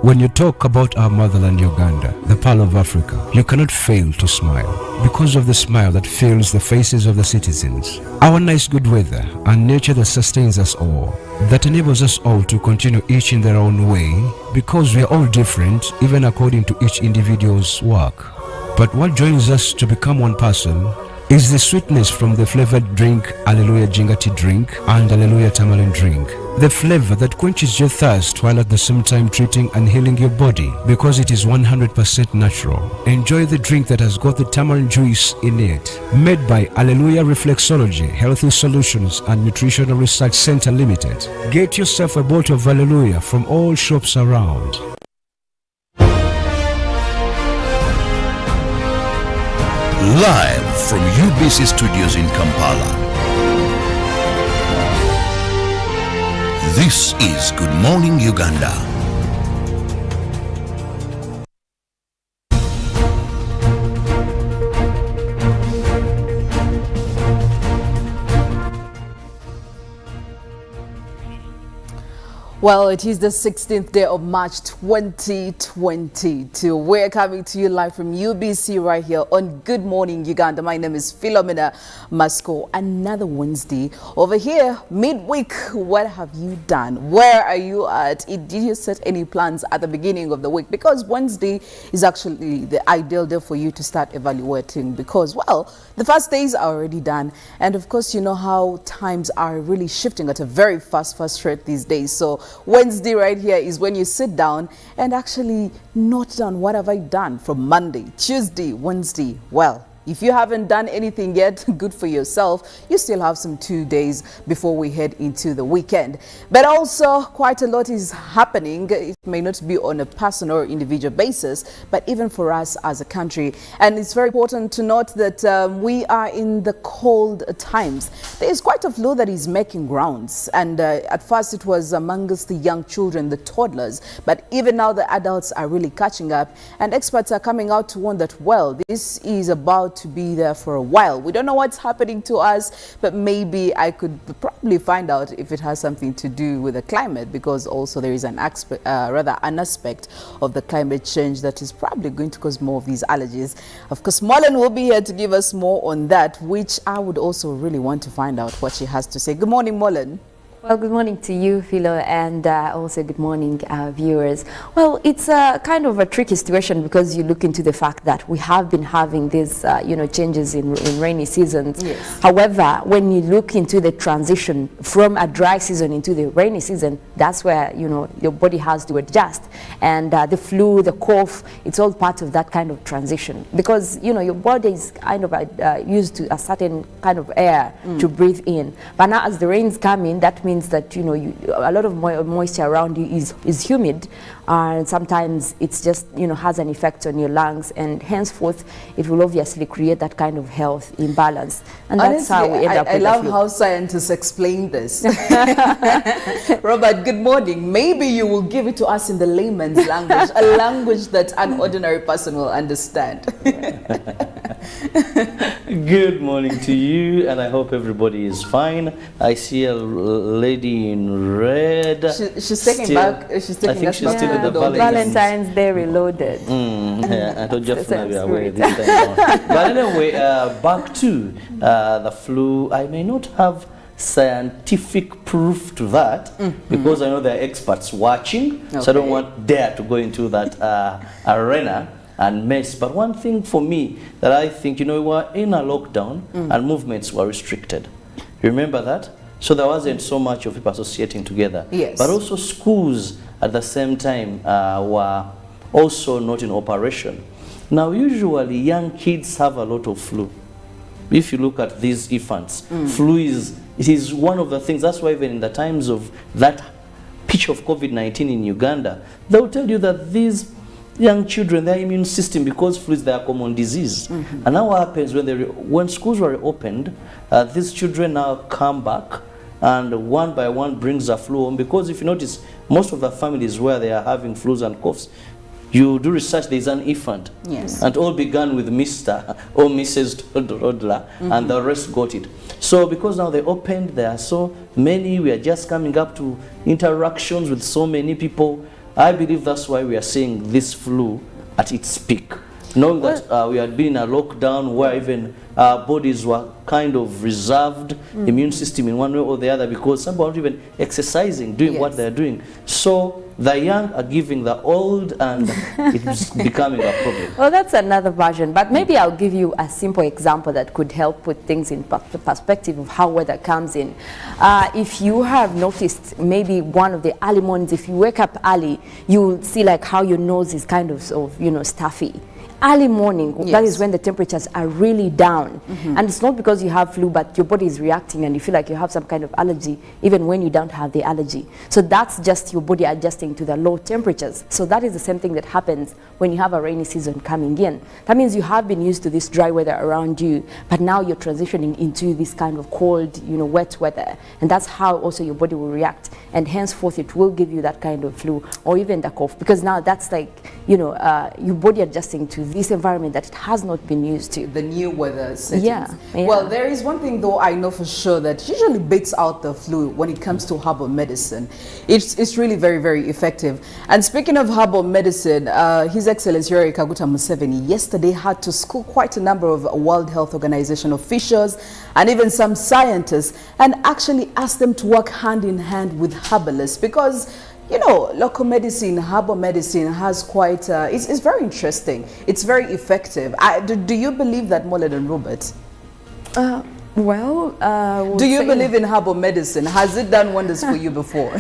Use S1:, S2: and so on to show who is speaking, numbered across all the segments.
S1: When you talk about our motherland Uganda, the pearl of Africa, you cannot fail to smile because of the smile that fills the faces of the citizens. Our nice good weather and nature that sustains us all, that enables us all to continue each in their own way, because we are all different even according to each individual's work. But what joins us to become one person is the sweetness from the flavored drink Hallelujah Jingati drink and Hallelujah Tamarind drink. The flavor that quenches your thirst while at the same time treating and healing your body because it is 100% natural. Enjoy the drink that has got the tamarind juice in it. Made by Hallelujah Reflexology, Healthy Solutions and Nutritional Research Center Limited. Get yourself a bottle of Hallelujah from all shops around.
S2: Live from UBC Studios in Kampala, this is Good Morning Uganda.
S3: Well, it is the 16th day of March 2022. We're coming to you live from UBC right here on Good Morning Uganda. My name is Philomena Mastiko. Another Wednesday over here, midweek. What have you done? Where are you at? Did you set any plans at the beginning of the week? Because Wednesday is actually the ideal day for you to start evaluating because, well, the first days are already done. And of course, you know how times are really shifting at a very fast rate these days. So Wednesday right here is when you sit down and actually note down what have I done from Monday, Tuesday, Wednesday. Well, if you haven't done anything yet, good for yourself. You still have some 2 days before we head into the weekend. But also quite a lot is happening. It may not be on a personal or individual basis, but even for us as a country. And it's very important to note that we are in the cold times. There is quite a flu that is making grounds. And at first it was amongst the young children, the toddlers. But even now the adults are really catching up. And experts are coming out to warn that, well, this is about to be there for a while. We don't know what's happening to us, but maybe I could probably find out if it has something to do with the climate, because also there is an aspect of the climate change that is probably going to cause more of these allergies. Of course, Mollen will be here to give us more on that, which I would also really want to find out what she has to say. Good morning, Mollen.
S4: Well, good morning to you, Philo, and also good morning, viewers. Well, it's a kind of a tricky situation because you look into the fact that we have been having these, changes in rainy seasons.
S3: Yes.
S4: However, when you look into the transition from a dry season into the rainy season, that's where, your body has to adjust. And the flu, the cough, it's all part of that kind of transition because, your body is kind of used to a certain kind of air to breathe in. But now as the rains come in, that means that a lot of moisture around you is humid, and sometimes it's just has an effect on your lungs, and henceforth it will obviously create that kind of health imbalance, and
S3: honestly,
S4: that's how we end up with
S3: I love
S4: the flu.
S3: how scientists explain this. Robert, good morning. Maybe you will give it to us in the layman's language, a language that an ordinary person will understand.
S5: Good morning to you, and I hope everybody is fine. I see a lady in red.
S3: She's taking back. She's taking
S5: I think she's still in the
S4: Valentine's Day reloaded.
S5: Yeah, I told you this time around. But anyway, back to the flu. I may not have scientific proof to that because I know there are experts watching, so I don't dare to go into that arena and mess. But one thing for me that I think, we were in a lockdown and movements were restricted. Remember that? So there wasn't so much of people associating together.
S3: Yes.
S5: But also schools at the same time were also not in operation. Now usually young kids have a lot of flu. If you look at these infants, flu is one of the things. That's why even in the times of that pitch of COVID-19 in Uganda, they'll tell you that these young children, their immune system, because flu is their common disease. And now what happens when schools were opened, these children now come back and one by one brings a flu home, because if you notice, most of the families where they are having flus and coughs, you do research, there is an infant.
S3: Yes.
S5: And all began with Mr. or Mrs. Toddler, and the rest got it. So because now they opened, there are so many, we are just coming up to interactions with so many people. I believe that's why we are seeing this flu at its peak. Knowing that we had been in a lockdown where even our bodies were kind of reserved, immune system in one way or the other, because some are not even exercising, doing what they're doing. So the young are giving the old, and it's becoming a problem.
S4: Well, that's another version, but maybe I'll give you a simple example that could help put things in perspective of how weather comes in. If you have noticed maybe one of the early mornings, if you wake up early, you'll see like how your nose is kind of stuffy. Early morning, that is when the temperatures are really down. And it's not because you have flu, but your body is reacting and you feel like you have some kind of allergy, even when you don't have the allergy. So that's just your body adjusting to the low temperatures. So that is the same thing that happens when you have a rainy season coming in. That means you have been used to this dry weather around you, but now you're transitioning into this kind of cold, wet weather. And that's how also your body will react. And henceforth, it will give you that kind of flu or even the cough, because now that's like, your body adjusting to this environment that it has not been used to.
S3: The new weather settings.
S4: Yeah.
S3: Well, there is one thing though I know for sure that usually beats out the flu when it comes to herbal medicine. It's really very, very effective. And speaking of herbal medicine, His Excellency Yoweri Kaguta Museveni yesterday had to school quite a number of World Health Organization officials and even some scientists, and actually asked them to work hand in hand with herbalists, because local medicine, herbal medicine has quite, it's very interesting. It's very effective. Do you believe that, Mollen and Robert? Do you believe in herbal medicine? Has it done wonders for you before?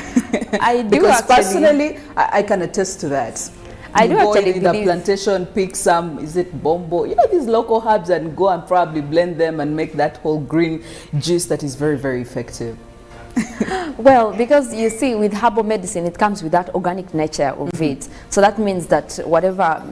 S4: I do.
S3: Because
S4: actually,
S3: personally, I can attest to that.
S4: I do
S3: go
S4: actually
S3: in the
S4: believe.
S3: plantation, pick some, is it bombo? These local herbs, and go and probably blend them and make that whole green juice that is very, very effective.
S4: Well, because you see, with herbal medicine, it comes with that organic nature of it. So that means that whatever,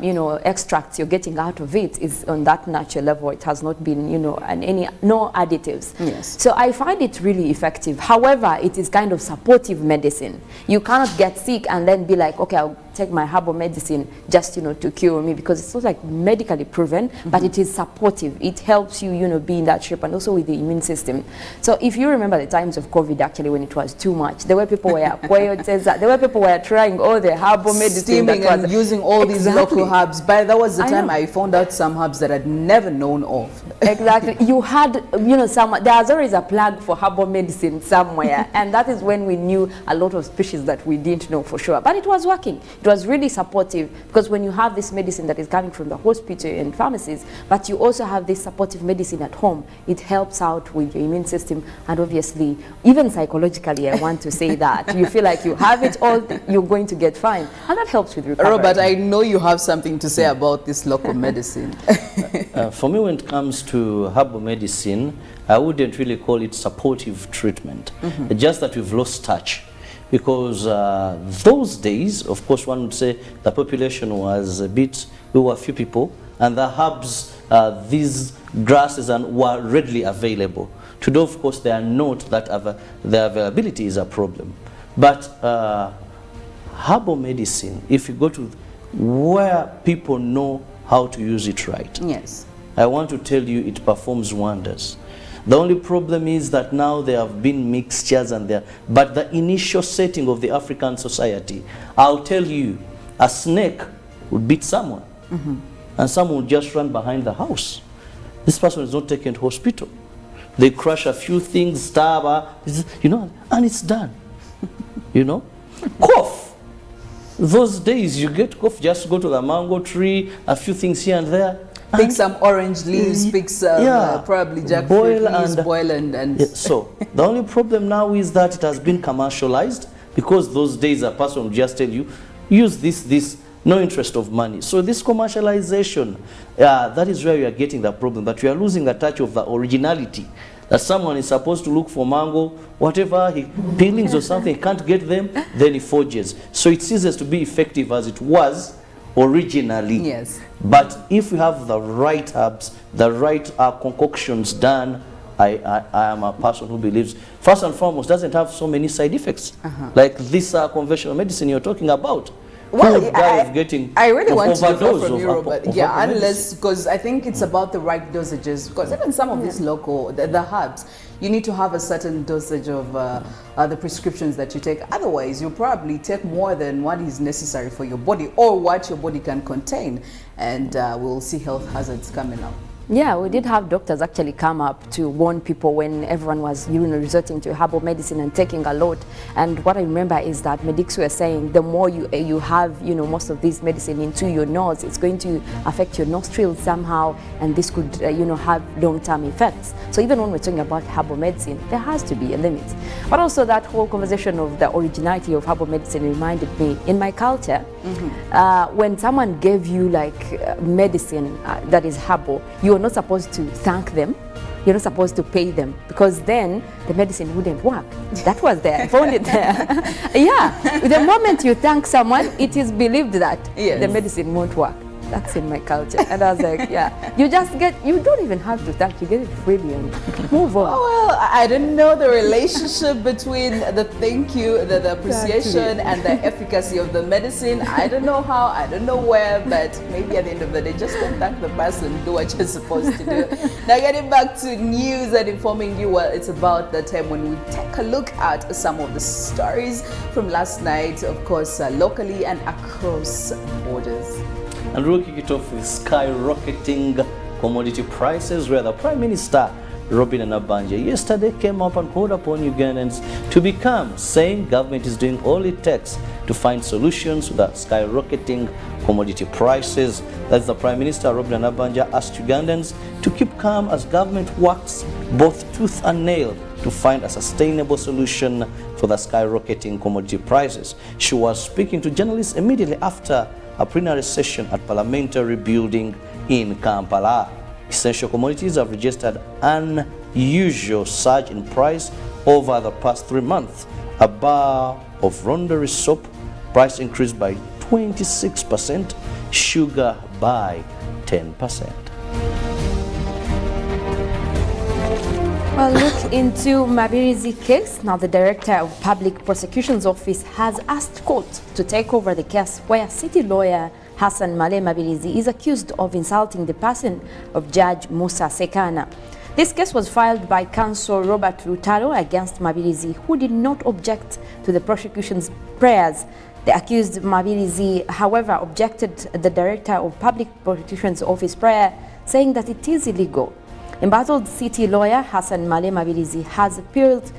S4: extracts you're getting out of it is on that natural level. It has not been, and no additives.
S3: Yes.
S4: So I find it really effective. However, it is kind of supportive medicine. You cannot get sick and then be like, okay, I'll take my herbal medicine just, to cure me, because it's not like medically proven, but it is supportive. It helps you, be in that shape, and also with the immune system. So if you remember the times of COVID, actually, when it was too much, there were people were trying all the herbal medicine,
S3: steaming and using all these local herbs. But that was the time I found out some herbs that I'd never known of.
S4: Exactly. You had, there's always a plug for herbal medicine somewhere, and that is when we knew a lot of species that we didn't know for sure. But it was working. It was really supportive, because when you have this medicine that is coming from the hospital and pharmacies, but you also have this supportive medicine at home, it helps out with your immune system, and obviously, even psychologically, I want to say that. You feel like you have it all, you're going to get fine, and that helps with recovery.
S3: Robert, I know you have something to say about this local medicine.
S5: For me, when it comes to herbal medicine, I wouldn't really call it supportive treatment. Just that we've lost touch. Because those days, of course, one would say the population was we were a few people, and the herbs, these grasses were readily available. Today, of course, they are not, that the availability is a problem. But herbal medicine, if you go to where people know how to use it right,
S3: Yes.
S5: I want to tell you it performs wonders. The only problem is that now there have been mixtures but the initial setting of the African society, I'll tell you, a snake would beat someone, and someone would just run behind the house. This person is not taken to hospital. They crush a few things, stab, and it's done. Cough. Those days you get cough, just go to the mango tree, a few things here and there.
S3: Pick some orange leaves, pick some probably jackfruit leaves, boil and
S5: So the only problem now is that it has been commercialized, because those days a person will just tell you, use this, no interest of money. So this commercialization, that is where we are getting the problem, that we are losing the touch of the originality. That someone is supposed to look for mango, whatever, peelings or something, he can't get them, then he forges. So it ceases to be effective as it was originally.
S3: Yes.
S5: But if we have the right herbs, the right concoctions done, I am a person who believes, first and foremost, doesn't have so many side effects, like this conventional medicine you're talking about.
S3: Well,
S5: who die of getting
S3: I really want to differ
S5: overdose
S3: from
S5: of
S3: you,
S5: alcohol-
S3: Robert.
S5: of
S3: Yeah,
S5: alcohol
S3: unless,
S5: medicine.
S3: because I think it's about the right dosages. Because even some of these local, the herbs, you need to have a certain dosage of the prescriptions that you take. Otherwise, you probably take more than what is necessary for your body or what your body can contain. And we'll see health hazards coming up.
S4: Yeah, we did have doctors actually come up to warn people when everyone was resorting to herbal medicine and taking a lot. And what I remember is that medics were saying the more you have, most of this medicine into your nose, it's going to affect your nostrils somehow, and this could, have long-term effects. So even when we're talking about herbal medicine, there has to be a limit. But also that whole conversation of the originality of herbal medicine reminded me, in my culture, when someone gave you like medicine that is herbal, you're not supposed to thank them. You're not supposed to pay them, because then the medicine wouldn't work. That was there. I found it there. Yeah. The moment you thank someone, it is believed that the medicine won't work. That's in my culture. And I was like, yeah, you don't even have to thank, you get it freely and move on.
S3: Oh, well, I didn't know the relationship between the thank you, the appreciation, and the efficacy of the medicine. I don't know how, I don't know where, but maybe at the end of the day, just don't thank the person, do what you're supposed to do. Now, getting back to news and informing you, well, it's about the time when we take a look at some of the stories from last night, of course, locally and across borders.
S5: And we'll kick it off with skyrocketing commodity prices, where the Prime Minister Robin Nabanja yesterday came up and called upon Ugandans to be calm, saying government is doing all it takes to find solutions to the skyrocketing commodity prices. That's the Prime Minister Robin Nabanja asked Ugandans to keep calm as government works both tooth and nail to find a sustainable solution for the skyrocketing commodity prices. She was speaking to journalists immediately after a plenary session at Parliamentary Building in Kampala. Essential commodities have registered an unusual surge in price over the past 3 months. A bar of laundry soap price increased by 26%, sugar by 10%.
S4: Well, look into Mabirizi case. Now, the Director of Public Prosecution's Office has asked court to take over the case where city lawyer Hassan Male Mabirizi is accused of insulting the person of Judge Musa Sekana. This case was filed by counsel Robert Lutalo against Mabirizi, who did not object to the prosecution's prayers. The accused Mabirizi, however, objected the Director of Public Prosecution's Office prayer, saying that it is illegal. Embattled city lawyer Hassan Male Mabirizi has appealed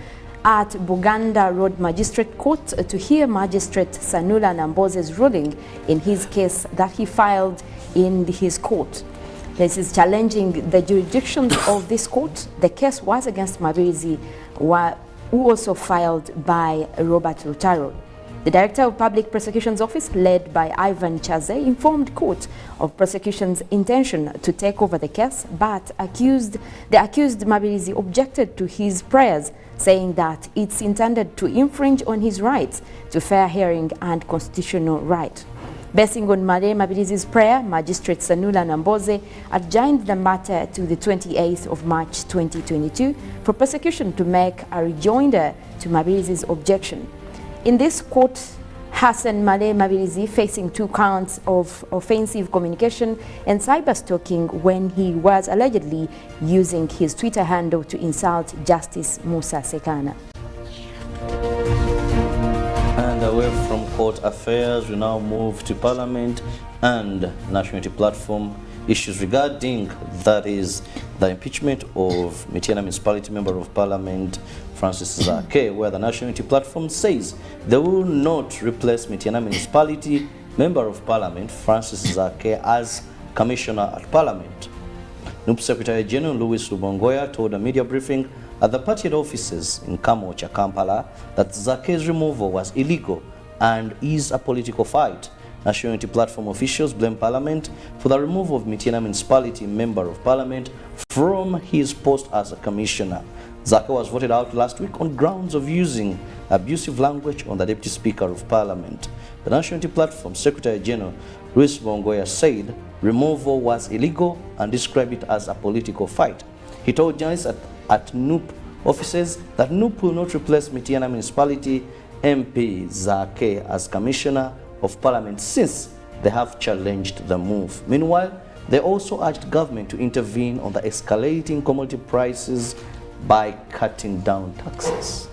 S4: at Buganda Road Magistrate Court to hear Magistrate Sanula Namboze's ruling in his case that he filed in his court. This is challenging the jurisdiction of this court. The case was against Mabirizi, who also filed by Robert Lutaro. The Director of Public Prosecution's Office, led by Ivan Chaze, informed court of prosecution's intention to take over the case, but the accused Mabirizi objected to his prayers, saying that it's intended to infringe on his rights to fair hearing and constitutional right. Basing on Male Mabirizi's prayer, Magistrate Sanula Namboze adjourned the matter to the 28th of March 2022 for prosecution to make a rejoinder to Mabirizi's objection. In this court, Hassan Male Mabirizi facing 2 counts of offensive communication and cyberstalking when he was allegedly using his Twitter handle to insult Justice Musa Sekana.
S5: And away from court affairs, we now move to Parliament and National Unity Platform issues regarding, that is, the impeachment of Kenyena Municipality Member of Parliament Francis Zake, where the National Unity Platform says they will not replace Kenyena Municipality Member of Parliament Francis Zake as Commissioner at Parliament. NUP Secretary General Louis Lubongoya told a media briefing at the party head offices in Kamocha, Kampala, that Zake's removal was illegal and is a political fight. National Unity Platform officials blame Parliament for the removal of Kenyena Municipality Member of Parliament from his post as a commissioner. Zake was voted out last week on grounds of using abusive language on the Deputy Speaker of Parliament. The National Unity Platform Secretary General Louis Bongoya said removal was illegal and described it as a political fight. He told journalists at NUP offices that NUP will not replace Kenyena Municipality MP Zake as Commissioner of Parliament since they have challenged the move. Meanwhile, they also urged government to intervene on the escalating commodity prices by cutting down taxes.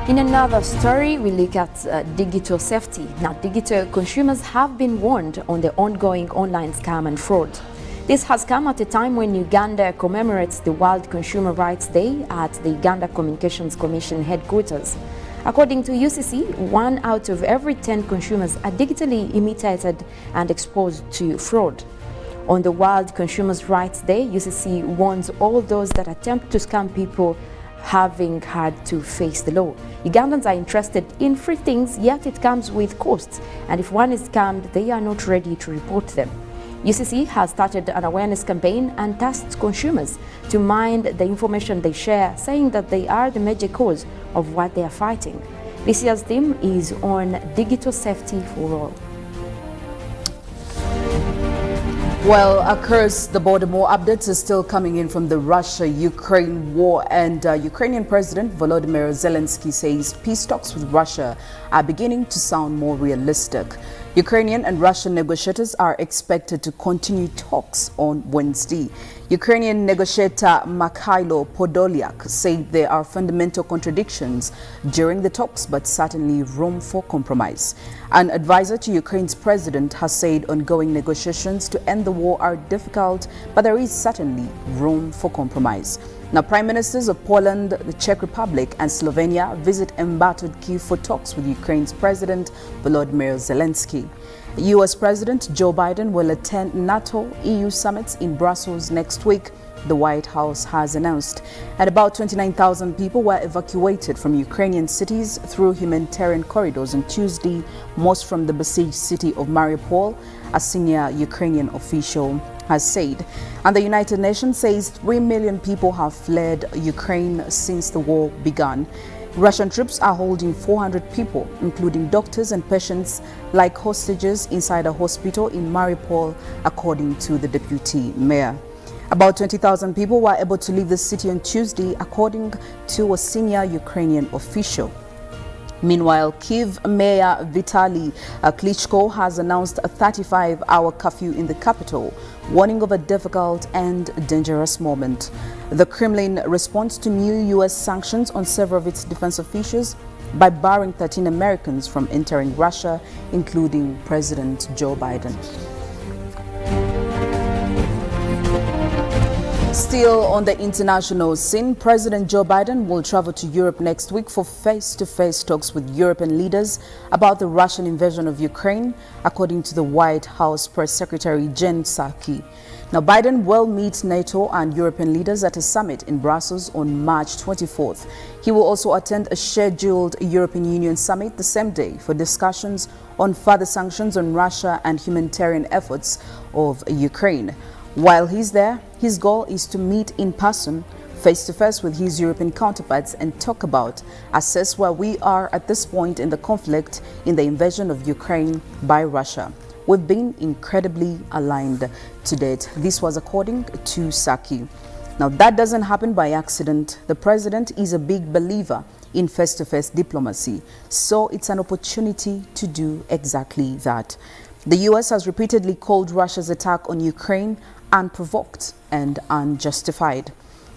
S4: In another story, we look at digital safety. Now, digital consumers have been warned on the ongoing online scam and fraud. This has come at a time when Uganda commemorates the World Consumer Rights Day at the Uganda Communications Commission headquarters. According to UCC, 1 out of every 10 consumers are digitally imitated and exposed to fraud. On the World Consumer Rights Day, UCC warns all those that attempt to scam people having had to face the law. Ugandans are interested in free things, yet it comes with costs, and if one is scammed, they are not ready to report them. UCC has started an awareness campaign and tasked consumers to mind the information they share, saying that they are the major cause of what they are fighting. This year's theme is on digital safety for all.
S3: Well, across the border, more updates are still coming in from the Russia-Ukraine war, and Ukrainian President Volodymyr Zelensky says peace talks with Russia are beginning to sound more realistic. Ukrainian and Russian negotiators are expected to continue talks on Wednesday. Ukrainian negotiator Mikhailo Podolyak said there are fundamental contradictions during the talks, but certainly room for compromise. An advisor to Ukraine's president has said ongoing negotiations to end the war are difficult, but there is certainly room for compromise. Now, Prime Ministers of Poland, the Czech Republic and Slovenia visit embattled Kyiv for talks with Ukraine's President Volodymyr Zelensky. US President Joe Biden will attend NATO-EU summits in Brussels next week, the White House has announced. And about 29,000 people were evacuated from Ukrainian cities through humanitarian corridors on Tuesday, most from the besieged city of Mariupol, a senior Ukrainian official has said. And the United Nations says 3 million people have fled Ukraine since the war began. Russian troops are holding 400 people, including doctors and patients, like hostages inside a hospital in Mariupol, according to the deputy mayor. About 20,000 people were able to leave the city on Tuesday, according to a senior Ukrainian official. Meanwhile, Kyiv Mayor Vitaly Klitschko has announced a 35-hour curfew in the capital, warning of a difficult and dangerous moment. The Kremlin responds to new U.S. sanctions on several of its defense officials by barring 13 Americans from entering Russia, including President Joe Biden. Still on the international scene, President Joe Biden will travel to Europe next week for face-to-face talks with European leaders about the Russian invasion of Ukraine, according to the White House Press Secretary Jen Psaki. Now, Biden will meet NATO and European leaders at a summit in Brussels on March 24th. He will also attend a scheduled European Union summit the same day for discussions on further sanctions on Russia and humanitarian efforts of Ukraine. While he's there, his goal is to meet in person, face-to-face with his European counterparts and talk about, assess where we are at this point in the conflict in the invasion of Ukraine by Russia. We've been incredibly aligned to date. This was according to Psaki. Now, that doesn't happen by accident. The president is a big believer in face-to-face diplomacy, so it's an opportunity to do exactly that. The U.S. has repeatedly called Russia's attack on Ukraine unprovoked and unjustified.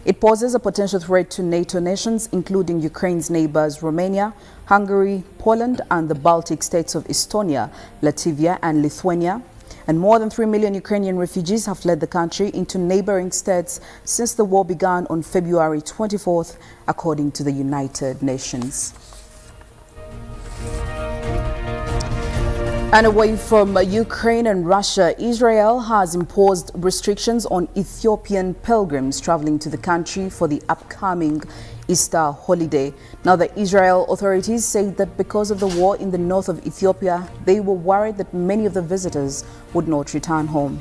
S3: It poses a potential threat to NATO nations, including Ukraine's neighbors Romania, Hungary, Poland, and the Baltic states of Estonia, Latvia, and Lithuania. And more than 3 million Ukrainian refugees have fled the country into neighboring states since the war began on February 24th, according to the United Nations. And away from Ukraine and Russia, Israel has imposed restrictions on Ethiopian pilgrims traveling to the country for the upcoming Easter holiday. Now, the Israel authorities say that because of the war in the north of Ethiopia, they were worried that many of the visitors would not return home.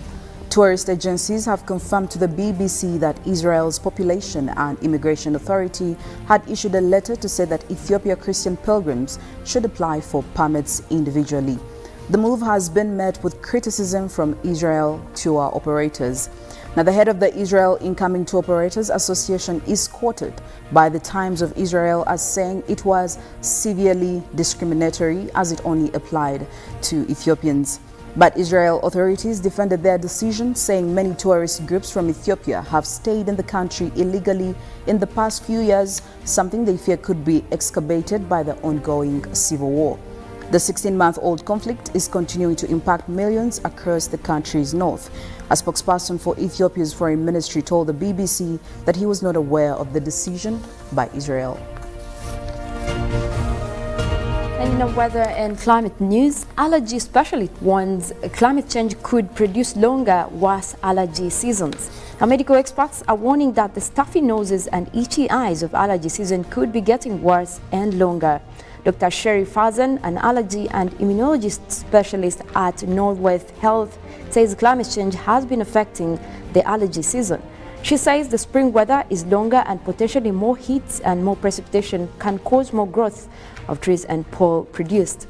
S3: Tourist agencies have confirmed to the BBC that Israel's Population and Immigration Authority had issued a letter to say that Ethiopia Christian pilgrims should apply for permits individually. The move has been met with criticism from Israel tour operators. Now, the head of the Israel Incoming Tour Operators Association is quoted by the Times of Israel as saying it was severely discriminatory as it only applied to Ethiopians. But Israel authorities defended their decision, saying many tourist groups from Ethiopia have stayed in the country illegally in the past few years, something they fear could be exacerbated by the ongoing civil war. The 16-month-old conflict is continuing to impact millions across the country's north. A spokesperson for Ethiopia's foreign ministry told the BBC that he was not aware of the decision by Israel.
S4: And in the weather and climate news, allergy specialist warns climate change could produce longer, worse allergy seasons. Now, medical experts are warning that the stuffy noses and itchy eyes of allergy season could be getting worse and longer. Dr. Sherry Fazan, an allergy and immunologist specialist at Northwest Health, says climate change has been affecting the allergy season. She says the spring weather is longer and potentially more heat and more precipitation can cause more growth of trees and pollen produced.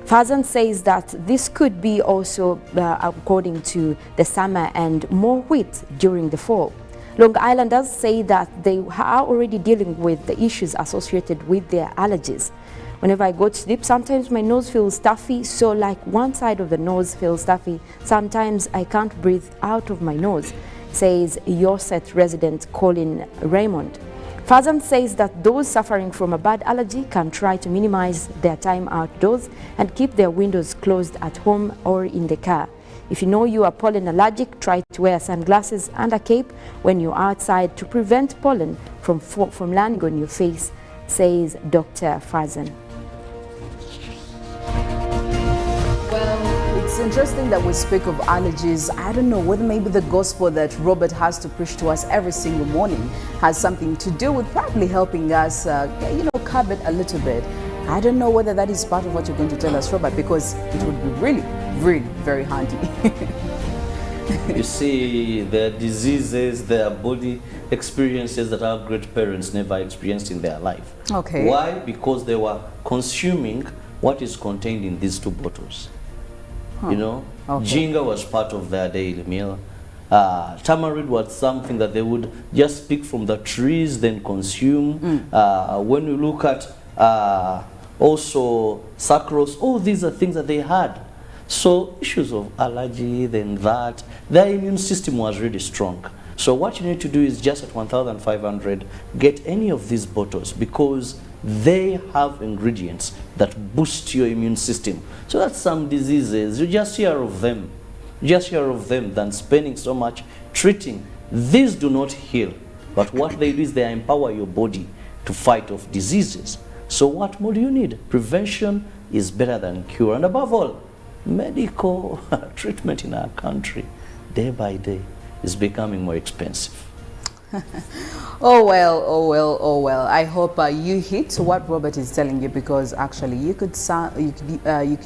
S4: Fazan says that this could be also according to the summer and more wheat during the fall. Long Islanders say that they are already dealing with the issues associated with their allergies. Whenever I go to sleep, sometimes my nose feels stuffy, so like one side of the nose feels stuffy. Sometimes I can't breathe out of my nose, says Yorset resident Colin Raymond. Fazan says that those suffering from a bad allergy can try to minimize their time outdoors and keep their windows closed at home or in the car. If you know you are pollen allergic, try to wear sunglasses and a cape when you're outside to prevent pollen from landing on your face, says Dr. Fazan.
S3: It's interesting that we speak of allergies. I don't know whether maybe the gospel that Robert has to preach to us every single morning has something to do with probably helping us, curb it a little bit. I don't know whether that is part of what you're going to tell us, Robert, because it would be really, really very handy.
S5: You see, there are diseases, there are body experiences that our great parents never experienced in their life.
S3: Okay.
S5: Why? Because they were consuming what is contained in these two bottles. You know,
S3: Okay.
S5: Jinga was part of their daily meal. Tamarind was something that they would just pick from the trees, then consume. When you look at also sucrose, all these are things that they had. So issues of allergy, then that, their immune system was really strong. So what you need to do is just at 1,500, get any of these bottles because they have ingredients that boost your immune system. So that's some diseases, you just hear of them. Just hear of them than spending so much treating. These do not heal, but what they do is they empower your body to fight off diseases. So what more do you need? Prevention is better than cure. And above all, medical treatment in our country, day by day, is becoming more expensive.
S3: Oh well. I hope you hit what Robert is telling you, because actually you could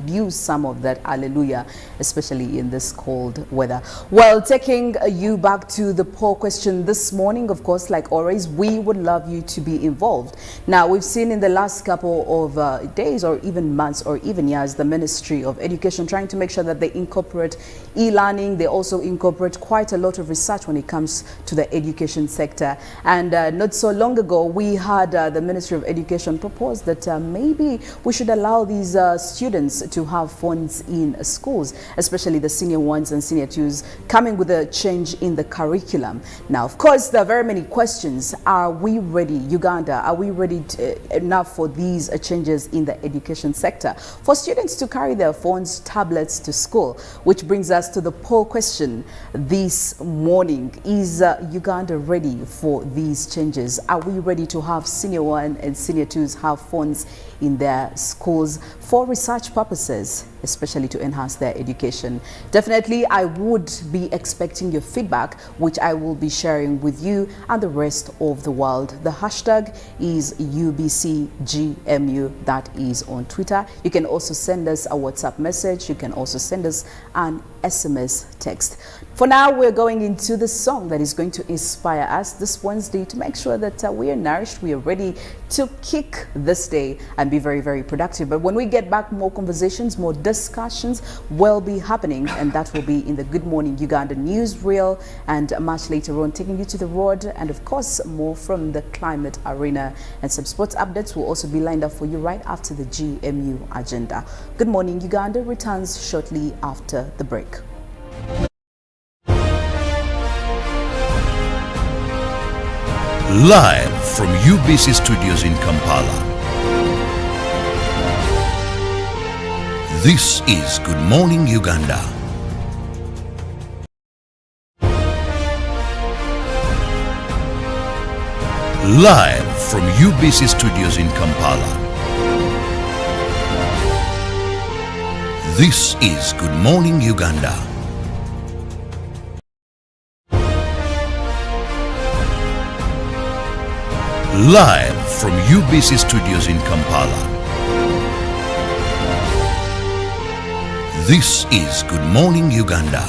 S3: use some of that hallelujah, especially in this cold weather. Well, taking you back to the poll question this morning, of course, like always, we would love you to be involved. Now, we've seen in the last couple of days or even months or even years, the Ministry of Education trying to make sure that they incorporate e-learning. They also incorporate quite a lot of research when it comes to the education sector. And not so long ago, we had the Ministry of Education propose that maybe we should allow these students to have phones in schools, especially the senior ones and senior twos, coming with a change in the curriculum. Now, of course, there are very many questions. Are we ready, Uganda? Are we ready enough for these changes in the education sector? For students to carry their phones, tablets to school, which brings us to the poll question this morning. Is Uganda ready for these changes? Are we ready to have senior one and senior twos have phones in their schools for research purposes, especially to enhance their education? Definitely, I would be expecting your feedback, which I will be sharing with you and the rest of the world. The hashtag is UBCGMU. That is on Twitter. You can also send us a WhatsApp message. You can also send us an SMS text. For now, we're going into the song that is going to inspire us this Wednesday to make sure that we are nourished, we are ready to kick this day and be very, very productive. But when we get back, more conversations, more discussions will be happening, and that will be in the Good Morning Uganda newsreel, and much later on taking you to the road, and of course more from the climate arena, and some sports updates will also be lined up for you right after the GMU agenda. Good Morning Uganda returns shortly after the break.
S2: Live from UBC Studios in Kampala. This is Good Morning Uganda. Live from UBC Studios in Kampala. This is Good Morning Uganda. Live from UBC Studios in Kampala. This is Good Morning Uganda.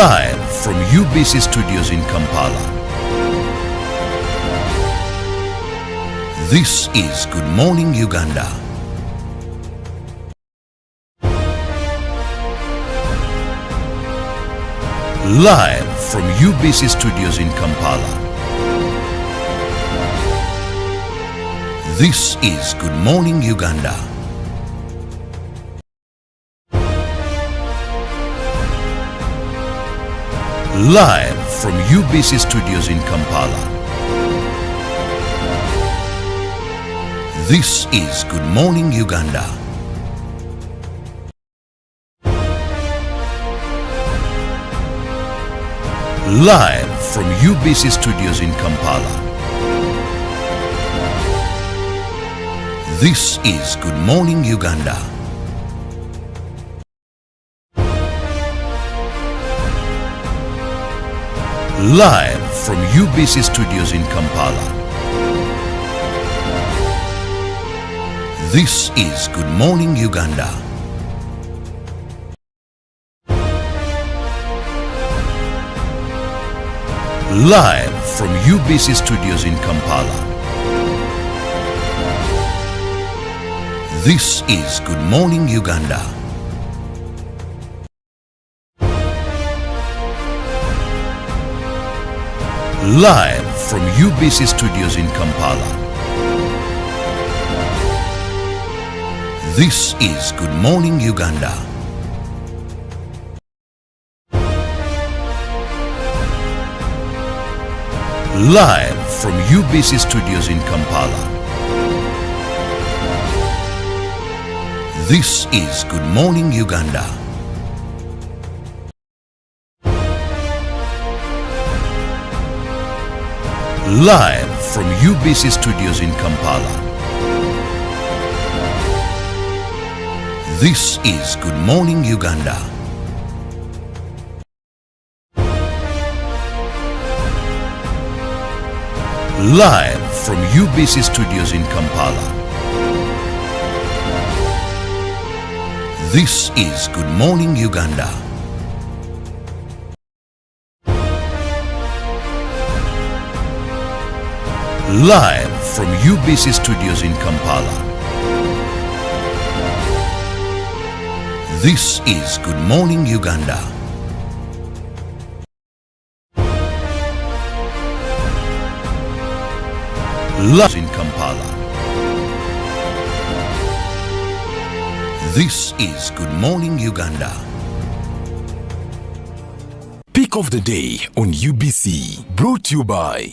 S2: Live from UBC Studios in Kampala. This is Good Morning Uganda. Live from UBC Studios in Kampala. This is Good Morning Uganda. Live from UBC Studios in Kampala. This is Good Morning Uganda. Live from UBC Studios in Kampala. This is Good Morning Uganda. Live from UBC Studios in Kampala. This is Good Morning Uganda. Live from UBC Studios in Kampala. This is Good Morning Uganda. Live from UBC Studios in Kampala. This is Good Morning Uganda. Live from UBC Studios in Kampala. This is Good Morning Uganda. Live from UBC Studios in Kampala. This is Good Morning Uganda. Live from UBC Studios in Kampala. This is Good Morning Uganda. Live from UBC Studios in Kampala. This is Good Morning Uganda. Live in Kampala. This is Good Morning Uganda.
S6: Pick of the day on UBC, brought to you by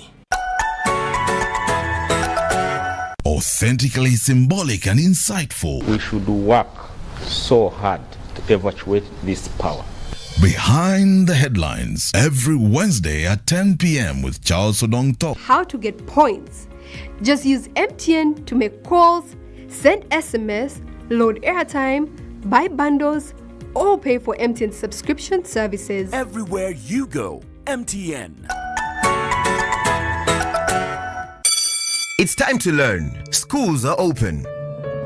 S2: Authentically symbolic and insightful.
S7: We should work so hard to evacuate this power.
S2: Behind the headlines, every Wednesday at 10 p.m. with Charles Odong Talk.
S8: How to get points. Just use MTN to make calls, send SMS, load airtime, buy bundles, or pay for MTN subscription services.
S6: Everywhere you go, MTN.
S9: It's time to learn. Schools are open.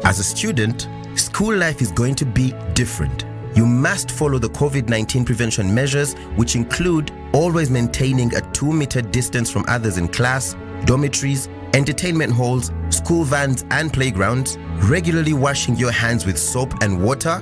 S9: As a student, school life is going to be different. You must follow the COVID-19 prevention measures, which include always maintaining a 2-meter distance from others in class, dormitories, entertainment halls, school vans and playgrounds, regularly washing your hands with soap and water,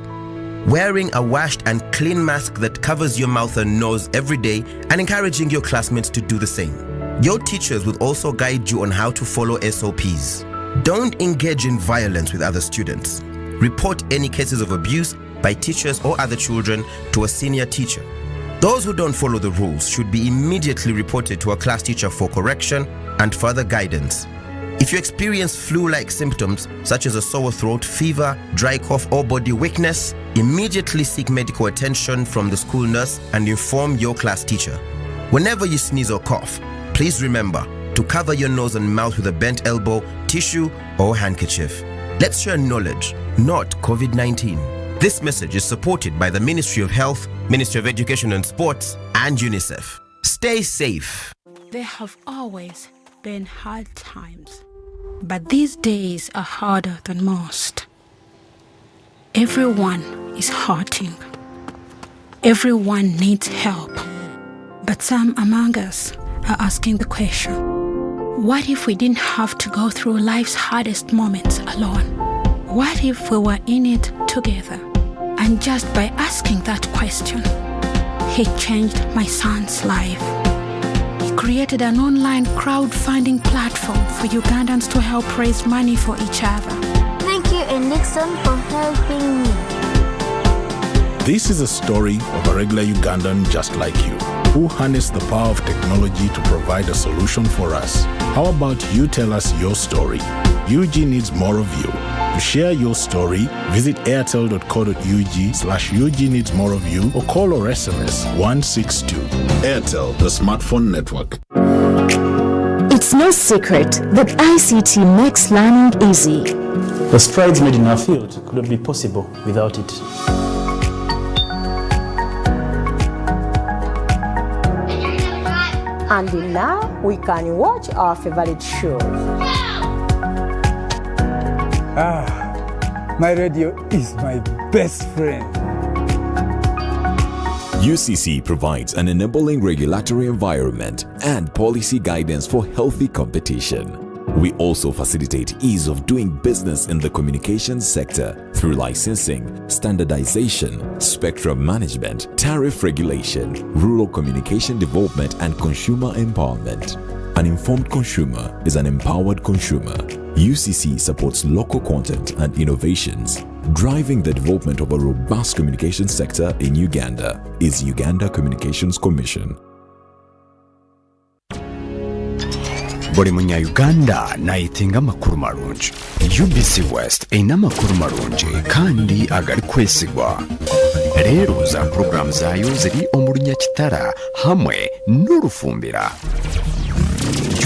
S9: wearing a washed and clean mask that covers your mouth and nose every day, and encouraging your classmates to do the same. Your teachers will also guide you on how to follow SOPs. Don't engage in violence with other students. Report any cases of abuse by teachers or other children to a senior teacher. Those who don't follow the rules should be immediately reported to a class teacher for correction and further guidance. If you experience flu-like symptoms such as a sore throat, fever, dry cough or body weakness, immediately seek medical attention from the school nurse and inform your class teacher. Whenever you sneeze or cough, please remember to cover your nose and mouth with a bent elbow, tissue or handkerchief. Let's share knowledge, not COVID-19. This message is supported by the Ministry of Health, Ministry of Education and Sports, and UNICEF. Stay safe.
S10: There have always been hard times, but these days are harder than most. Everyone is hurting. Everyone needs help. But some among us are asking the question, what if we didn't have to go through life's hardest moments alone? What if we were in it together? And just by asking that question, he changed my son's life. He created an online crowdfunding platform for Ugandans to help raise money for each other.
S11: Thank you, Nixon, for helping me.
S12: This is a story of a regular Ugandan just like you, who harnessed the power of technology to provide a solution for us. How about you tell us your story? UG needs more of you. To share your story, visit airtel.co.ug/UG needs more of you or call or SMS 162. Airtel, the smartphone network.
S13: It's no secret that ICT makes learning easy.
S14: The strides made in our field could not be possible without it.
S15: And now we can watch our favorite shows.
S16: My radio is my best friend.
S6: UCC provides an enabling regulatory environment and policy guidance for healthy competition. We also facilitate ease of doing business in the communications sector through licensing, standardization, spectrum management, tariff regulation, rural communication development, and consumer empowerment. An informed consumer is an empowered consumer. UCC supports local content and innovations. Driving the development of a robust communication sector in Uganda is Uganda Communications Commission.
S17: buli munya-Uganda nayitinga amakuru marungi. UBC West eyina amakuru marungi kandi agali kwesigwa. Leero za program zaayo ziri omu Lunyakitara hamwe n'Olufumbira.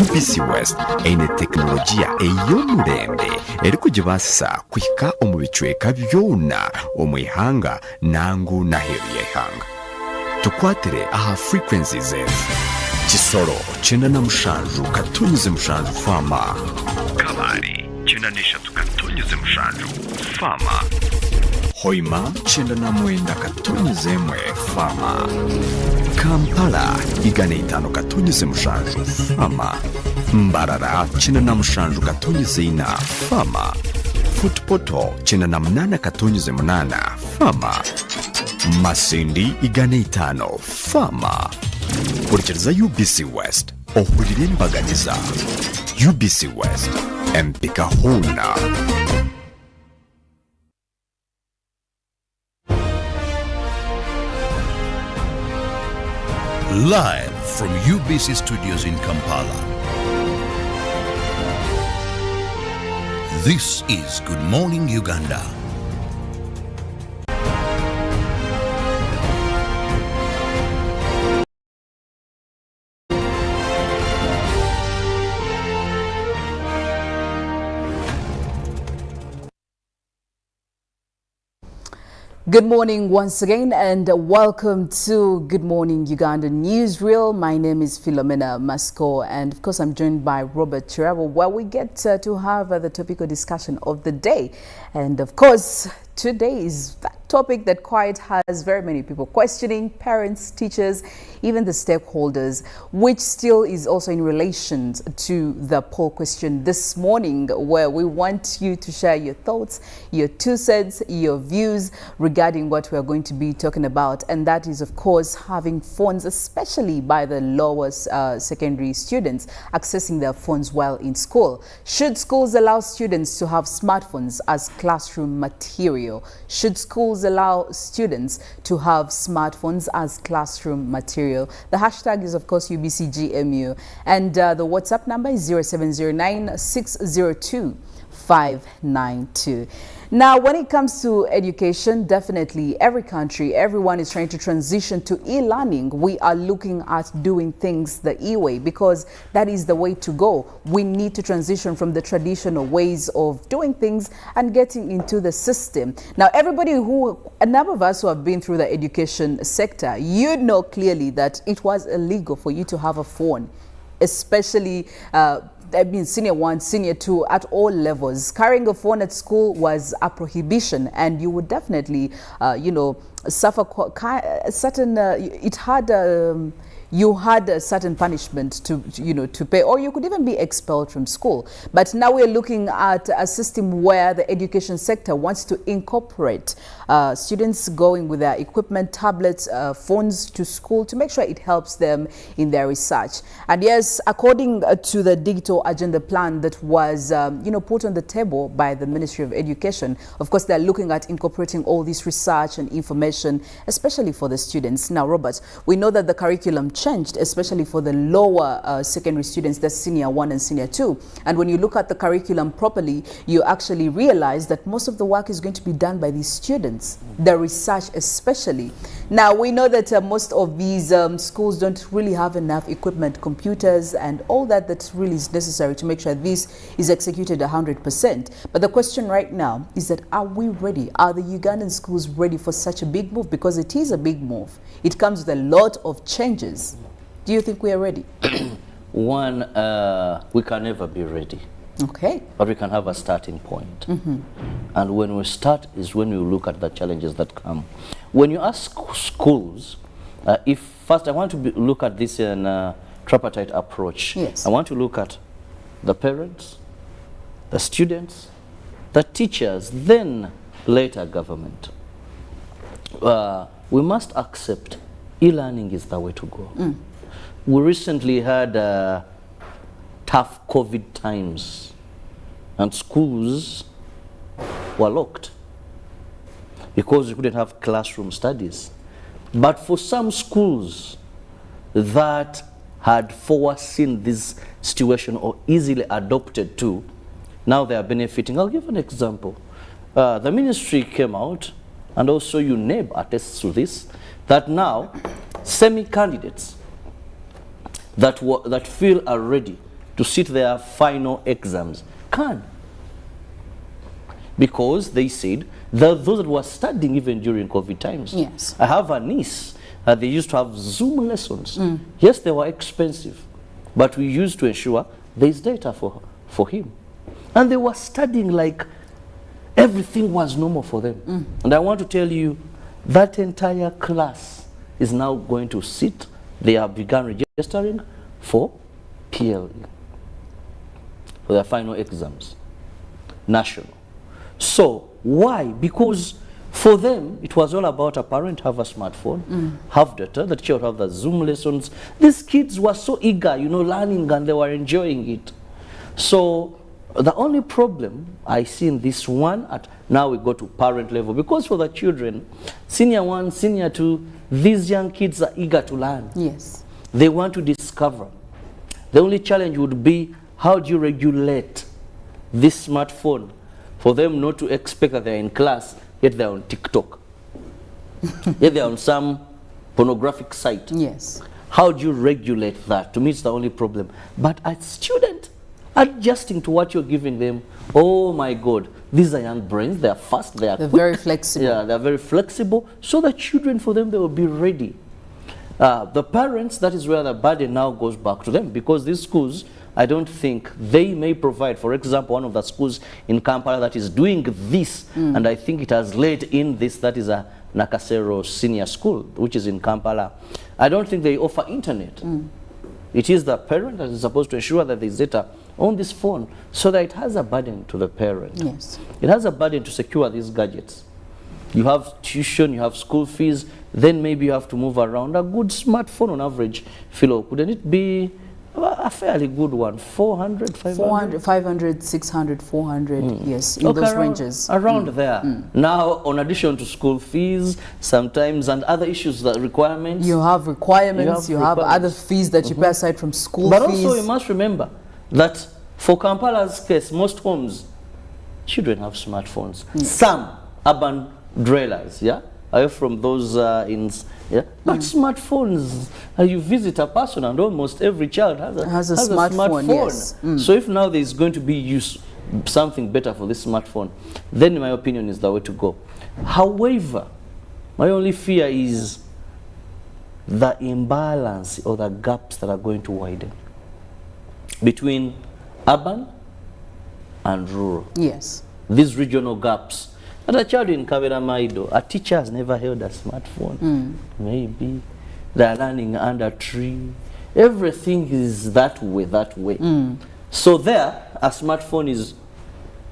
S17: UBC West eyina tekinologiya ey'omulembe eri kugibaasisa kuhika omu bicweka byona omu ihanga nangu n'aheeru y'eihanga. Tukwatire aha frequencies ezo: Kisoro 97.7 Fama, Kalari 93.7 Fama, Hoima 99.1 Fama, Kampala 105.7 Fama, Mbarara 97.4 Fama, Futpoto 98.8 Fama, Masindi 5 Fama. Kurikiriza UBC West ohulire embaganiza. UBC West empika huna.
S2: Live from UBC Studios in Kampala. This is Good Morning Uganda.
S3: Good morning once again and welcome to Good Morning Uganda Newsreel. My name is Philomena Mastiko and of course I'm joined by Robert Kirabo, where we get to have the topical discussion of the day. And of course today is that topic that quite has very many people questioning, parents, teachers, even the stakeholders, which still is also in relation to the poll question this morning, where we want you to share your thoughts, your 2 cents, your views regarding what we are going to be talking about. And that is, of course, having phones, especially by the lower secondary students, accessing their phones while in school. Should schools allow students to have smartphones as classroom material? Should schools allow students to have smartphones as classroom material? The hashtag is, of course, UBCGMU, and the WhatsApp number is 0709 602 592. Now, when it comes to education, definitely every country, everyone is trying to transition to e-learning. We are looking at doing things the e-way because that is the way to go. We need to transition from the traditional ways of doing things and getting into the system. Now, a number of us who have been through the education sector, you know clearly that it was illegal for you to have a phone, especially senior 1, senior 2, at all levels. Carrying a phone at school was a prohibition, and you would definitely, suffer you had a certain punishment to pay, or you could even be expelled from school. But now we're looking at a system where the education sector wants to incorporate students going with their equipment, tablets, phones to school to make sure it helps them in their research. And yes, according to the digital agenda plan that was put on the table by the Ministry of Education, of course, they're looking at incorporating all this research and information, especially for the students. Now, Robert, we know that the curriculum changed, especially for the lower secondary students, the senior 1 and senior 2. And when you look at the curriculum properly, you actually realize that most of the work is going to be done by these students, the research especially. Now, we know that most of these schools don't really have enough equipment, computers, and all that really is necessary to make sure this is executed 100%. But the question right now is that, are we ready? Are the Ugandan schools ready for such a big move? Because it is a big move. It comes with a lot of changes. Do you think we are ready?
S5: One, we can never be ready.
S3: Okay.
S5: But we can have a starting point. And when we start is when we look at the challenges that come. When you ask schools, first I want to look at this in a tripartite approach.
S3: Yes.
S5: I want to look at the parents, the students, the teachers, then later government. We must accept e-learning is the way to go. We recently had tough COVID times and schools were locked because we couldn't have classroom studies. But for some schools that had foreseen this situation or easily adopted to, now they are benefiting. I'll give an example. The ministry came out, and also UNEB attests to this, that now semi-candidates that feel are ready to sit their final exams can. Because they said that those that were studying even during COVID times.
S3: Yes.
S5: I have a niece, they used to have Zoom lessons. Yes, they were expensive, but we used to ensure there is data for him. And they were studying like everything was normal for them. And I want to tell you, that entire class is now going to sit. They have begun registering for PLE, for their final exams, national. So why? Because for them, it was all about a parent have a smartphone, have data, the teacher would have the Zoom lessons. These kids were so eager, learning, and they were enjoying it. So the only problem I see in this one, now we go to parent level, because for the children, senior 1, senior 2, these young kids are eager to learn.
S3: Yes.
S5: They want to discover. The only challenge would be, how do you regulate this smartphone for them not to expect that they're in class, yet they're on TikTok, yet they're on some pornographic site.
S3: Yes.
S5: How do you regulate that? To me, it's the only problem. But as student, adjusting to what you're giving them, oh my God, these are young brains, they're fast, they're quick.
S3: Very flexible.
S5: Yeah, they're very flexible. So the children, for them, they will be ready. The parents, that is where the burden now goes back to them, because these schools I don't think they may provide, for example, one of the schools in Kampala that is doing this, and I think it has led in this, that is a Nakasero Senior School, which is in Kampala. I don't think they offer internet. It is the parent that is supposed to ensure that there is data on this phone, so that it has a burden to the parent.
S3: Yes.
S5: It has a burden to secure these gadgets. You have tuition, you have school fees, then maybe you have to move around. A good smartphone on average, Philo, couldn't it be a fairly good one? 400, 500?
S3: 400, 500, 600, 400, yes, in those ranges.
S5: Around there. Now, on addition to school fees, sometimes, and other issues, that requirements.
S3: You have requirements, you have other fees that you pay aside from school fees.
S5: But also, you must remember that for Kampala's case, most homes, children have smartphones. Some urban dwellers, yeah, are from those but smartphones, you visit a person and almost every child has a smartphone.
S3: Yes.
S5: So if now there is going to be something better for this smartphone, then in my opinion is the way to go. However, my only fear is the imbalance or the gaps that are going to widen between urban and rural.
S3: Yes.
S5: These regional gaps. As a child in Kavera Maido, a teacher has never held a smartphone. Maybe they're learning under a tree. Everything is that way. So there, a smartphone is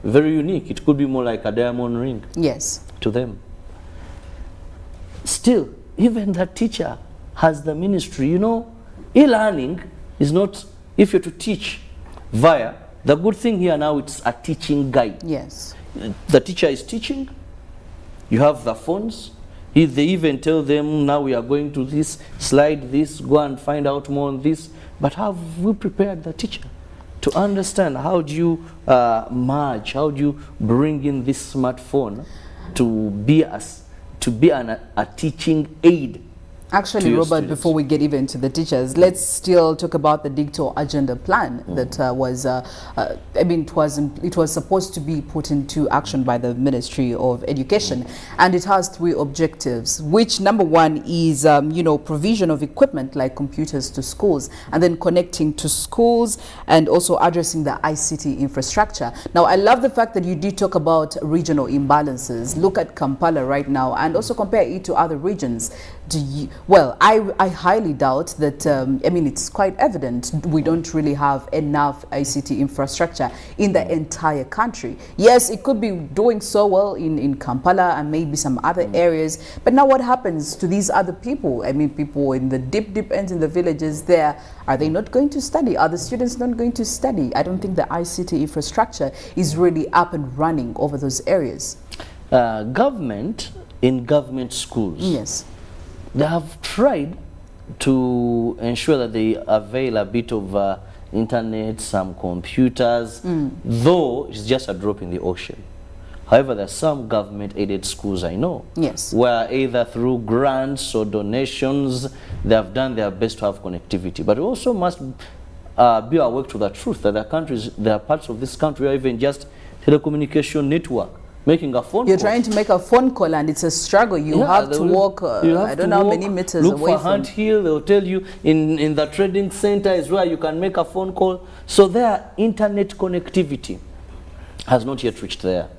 S5: very unique. It could be more like a diamond ring.
S3: Yes.
S5: To them. Still, even the teacher has the ministry. You know, e-learning is not, if you're to teach via, the good thing here now, it's a teaching guide.
S3: Yes.
S5: The teacher is teaching, you have the phones, they even tell them, now we are going to this, slide this, go and find out more on this. But have we prepared the teacher to understand how do you merge, how do you bring in this smartphone to be a teaching aid?
S3: Actually, Robert, before we get even to the teachers, let's still talk about the digital agenda plan that was, I mean, it was supposed to be put into action by the Ministry of Education, and it has 3 objectives, which number 1 is, you know, provision of equipment like computers to schools, and then connecting to schools, and also addressing the ICT infrastructure. Now, I love the fact that you did talk about regional imbalances. Look at Kampala right now, and also compare it to other regions. Well, I highly doubt that, I mean, it's quite evident we don't really have enough ICT infrastructure in the entire country. Yes, it could be doing so well in Kampala and maybe some other areas, but now what happens to these other people? I mean, people in the deep ends in the villages there, are they not going to study? Are the students not going to study? I don't think the ICT infrastructure is really up and running over those areas.
S5: Government, in government schools,
S3: yes,
S5: they have tried to ensure that they avail a bit of internet, some computers, though it's just a drop in the ocean. However, there are some government-aided schools I know,
S3: yes,
S5: where either through grants or donations, they have done their best to have connectivity. But we also must be awake to the truth that there are parts of this country where even just telecommunication network, making a phone
S3: You're
S5: call.
S3: trying to make a phone call and it's a struggle. You have to walk, I don't know how many meters
S5: look
S3: away
S5: for
S3: from...
S5: Hunt Hill, they'll tell you in the trading center is where you can make a phone call. So their internet connectivity has not yet reached there.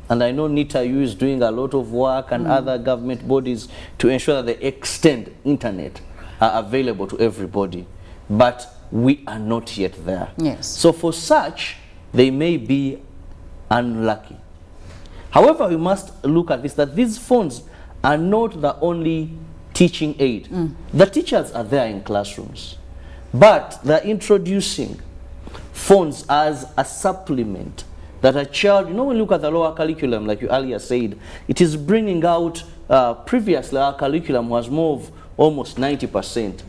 S5: And I know NITAU is doing a lot of work and other government bodies to ensure that they extend internet available to everybody. But we are not yet there.
S3: Yes.
S5: So for such, they may be unlucky. However, we must look at this, that these phones are not the only teaching aid. The teachers are there in classrooms, but they're introducing phones as a supplement that a child, you know, when you look at the lower curriculum, like you earlier said, it is bringing out, previously our curriculum was more of almost 90%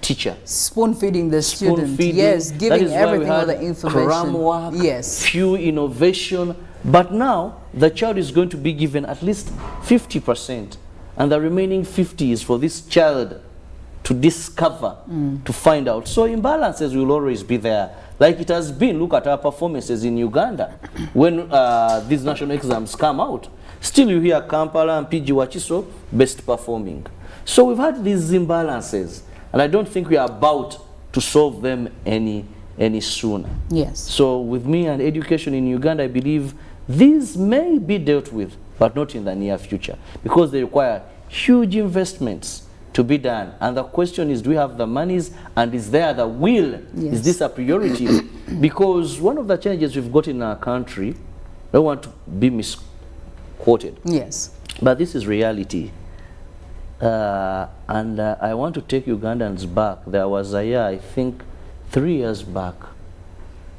S5: teacher.
S3: Spoon feeding the student, yes, giving everything all the information.
S5: Work,
S3: yes.
S5: Few innovation. But now, the child is going to be given at least 50%. And the remaining 50 is for this child to discover, to find out. So imbalances will always be there. Like it has been, look at our performances in Uganda. When these national exams come out, still you hear Kampala and PG Wachiso best performing. So we've had these imbalances. And I don't think we are about to solve them any any sooner.
S3: Yes.
S5: So with me and education in Uganda, I believe these may be dealt with, but not in the near future, because they require huge investments to be done. And the question is, do we have the monies, and is there the will?
S3: Yes.
S5: Is this a priority? Because one of the challenges we've got in our country, I don't want to be misquoted.
S3: Yes.
S5: But this is reality. And I want to take Ugandans back. There was a year, I think 3 years back,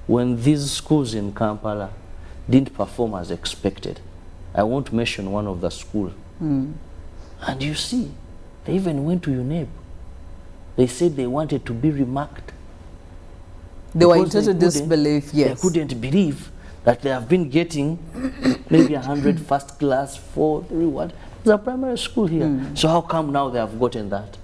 S5: when these schools in Kampala didn't perform as expected. I won't mention one of the schools.
S3: Mm.
S5: And you see, they even went to UNEP. They said they wanted to be remarked.
S3: They were in total disbelief, yes.
S5: They couldn't believe that they have been getting maybe 100 first class, 4, 3, what? There's a primary school here.
S3: Mm.
S5: So how come now they have gotten that?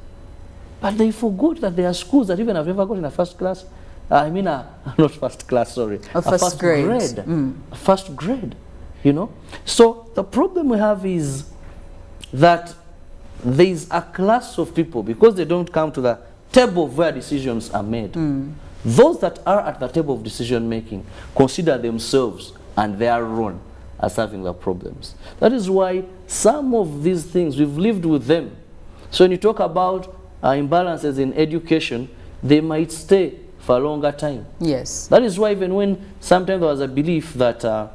S5: But they forgot that there are schools that even have never gotten a first class. I mean, not first class, sorry.
S3: A first grade.
S5: Mm. A first grade, you know. So the problem we have is that there is a class of people, because they don't come to the table of where decisions are made.
S3: Mm.
S5: Those that are at the table of decision making consider themselves and their role as having the problems. That is why some of these things, we've lived with them. So when you talk about imbalances in education, they might stay for a longer time.
S3: Yes.
S5: That is why even when sometimes there was a belief that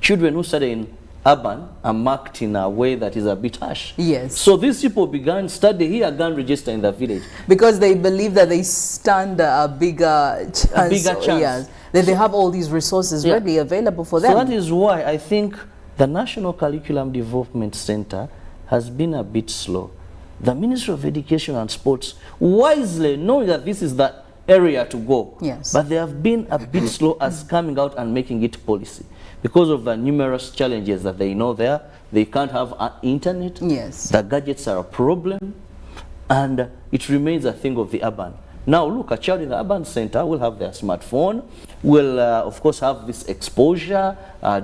S5: children who study in urban are marked in a way that is a bit harsh.
S3: Yes.
S5: So these people began study here, began register in the village.
S3: Because they believe that they stand a bigger chance.
S5: A bigger chance.
S3: Yes. That they have all these resources readily available for them.
S5: So that is why I think the National Curriculum Development Center has been a bit slow. The Ministry of Education and Sports, wisely knowing that this is the area to go,
S3: yes,
S5: but they have been a bit slow as coming out and making it policy. Because of the numerous challenges that they know there, they can't have internet.
S3: Yes.
S5: The gadgets are a problem, and it remains a thing of the urban. Now look, a child in the urban center will have their smartphone, will of course have this exposure,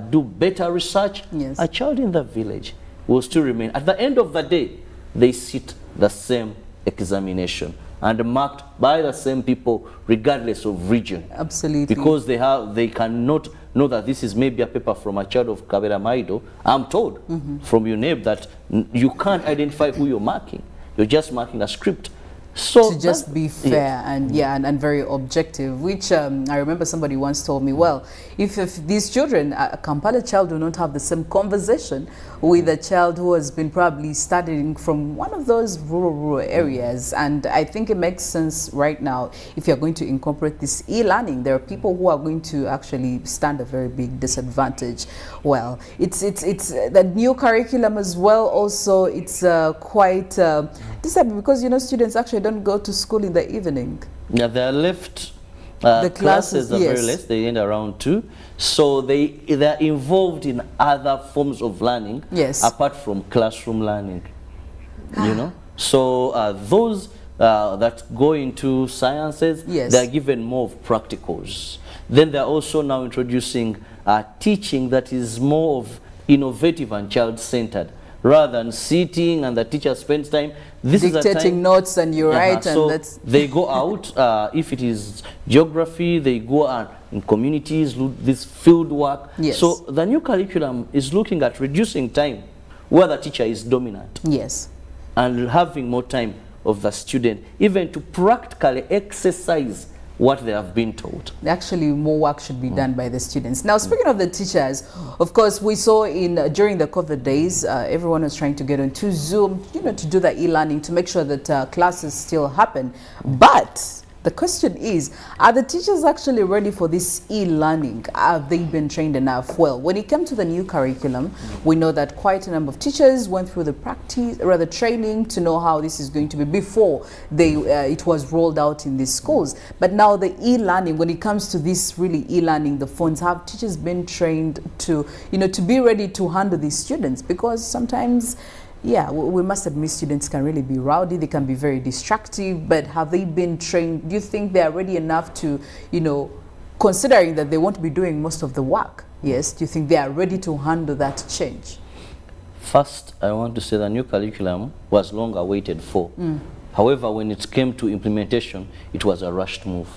S5: do better research.
S3: Yes.
S5: A child in the village will still remain. At the end of the day, they sit the same examination and marked by the same people regardless of region.
S3: Absolutely.
S5: Because they cannot know that this is maybe a paper from a child of Kabera Maido. I'm told from UNEP that you can't identify who you're marking. You're just marking a script. So
S3: to just be fair and and very objective, which I remember somebody once told me, well, if these children, a Kampala child will not have the same conversation with a child who has been probably studying from one of those rural areas. And I think it makes sense right now, if you're going to incorporate this e-learning, there are people who are going to actually stand a very big disadvantage. Well, it's the new curriculum as well. Also, it's quite disadvantage because, you know, students actually don't go to school in the evening.
S5: Yeah, they're left. The classes are very less. They end around 2. So they're involved in other forms of learning, apart from classroom learning. You know, so those that go into sciences, they're given more of practicals. Then they're also now introducing teaching that is more of innovative and child-centered, rather than sitting and the teacher spends time. This
S3: dictating
S5: is a time,
S3: notes and you write,
S5: so
S3: and that's
S5: they go out. If it is geography, they go out in communities, do this field work.
S3: Yes.
S5: So the new curriculum is looking at reducing time where the teacher is dominant.
S3: Yes.
S5: And having more time of the student, even to practically exercise what they have been taught.
S3: Actually, more work should be done by the students. Now, speaking of the teachers, of course, we saw during the COVID days, everyone was trying to get onto Zoom, you know, to do the e-learning, to make sure that classes still happen. But the question is, are the teachers actually ready for this e-learning? Have they been trained enough? Well, when it comes to the new curriculum, we know that quite a number of teachers went through the training to know how this is going to be before it was rolled out in these schools. But now the e-learning, when it comes to this really e-learning, the phones, have teachers been trained to, you know, to be ready to handle these students? Because sometimes, yeah, we must admit students can really be rowdy, they can be very destructive, but have they been trained? Do you think they are ready enough to, you know, considering that they won't be doing most of the work? Yes, do you think they are ready to handle that change?
S5: First, I want to say the new curriculum was long awaited for. However, when it came to implementation, it was a rushed move.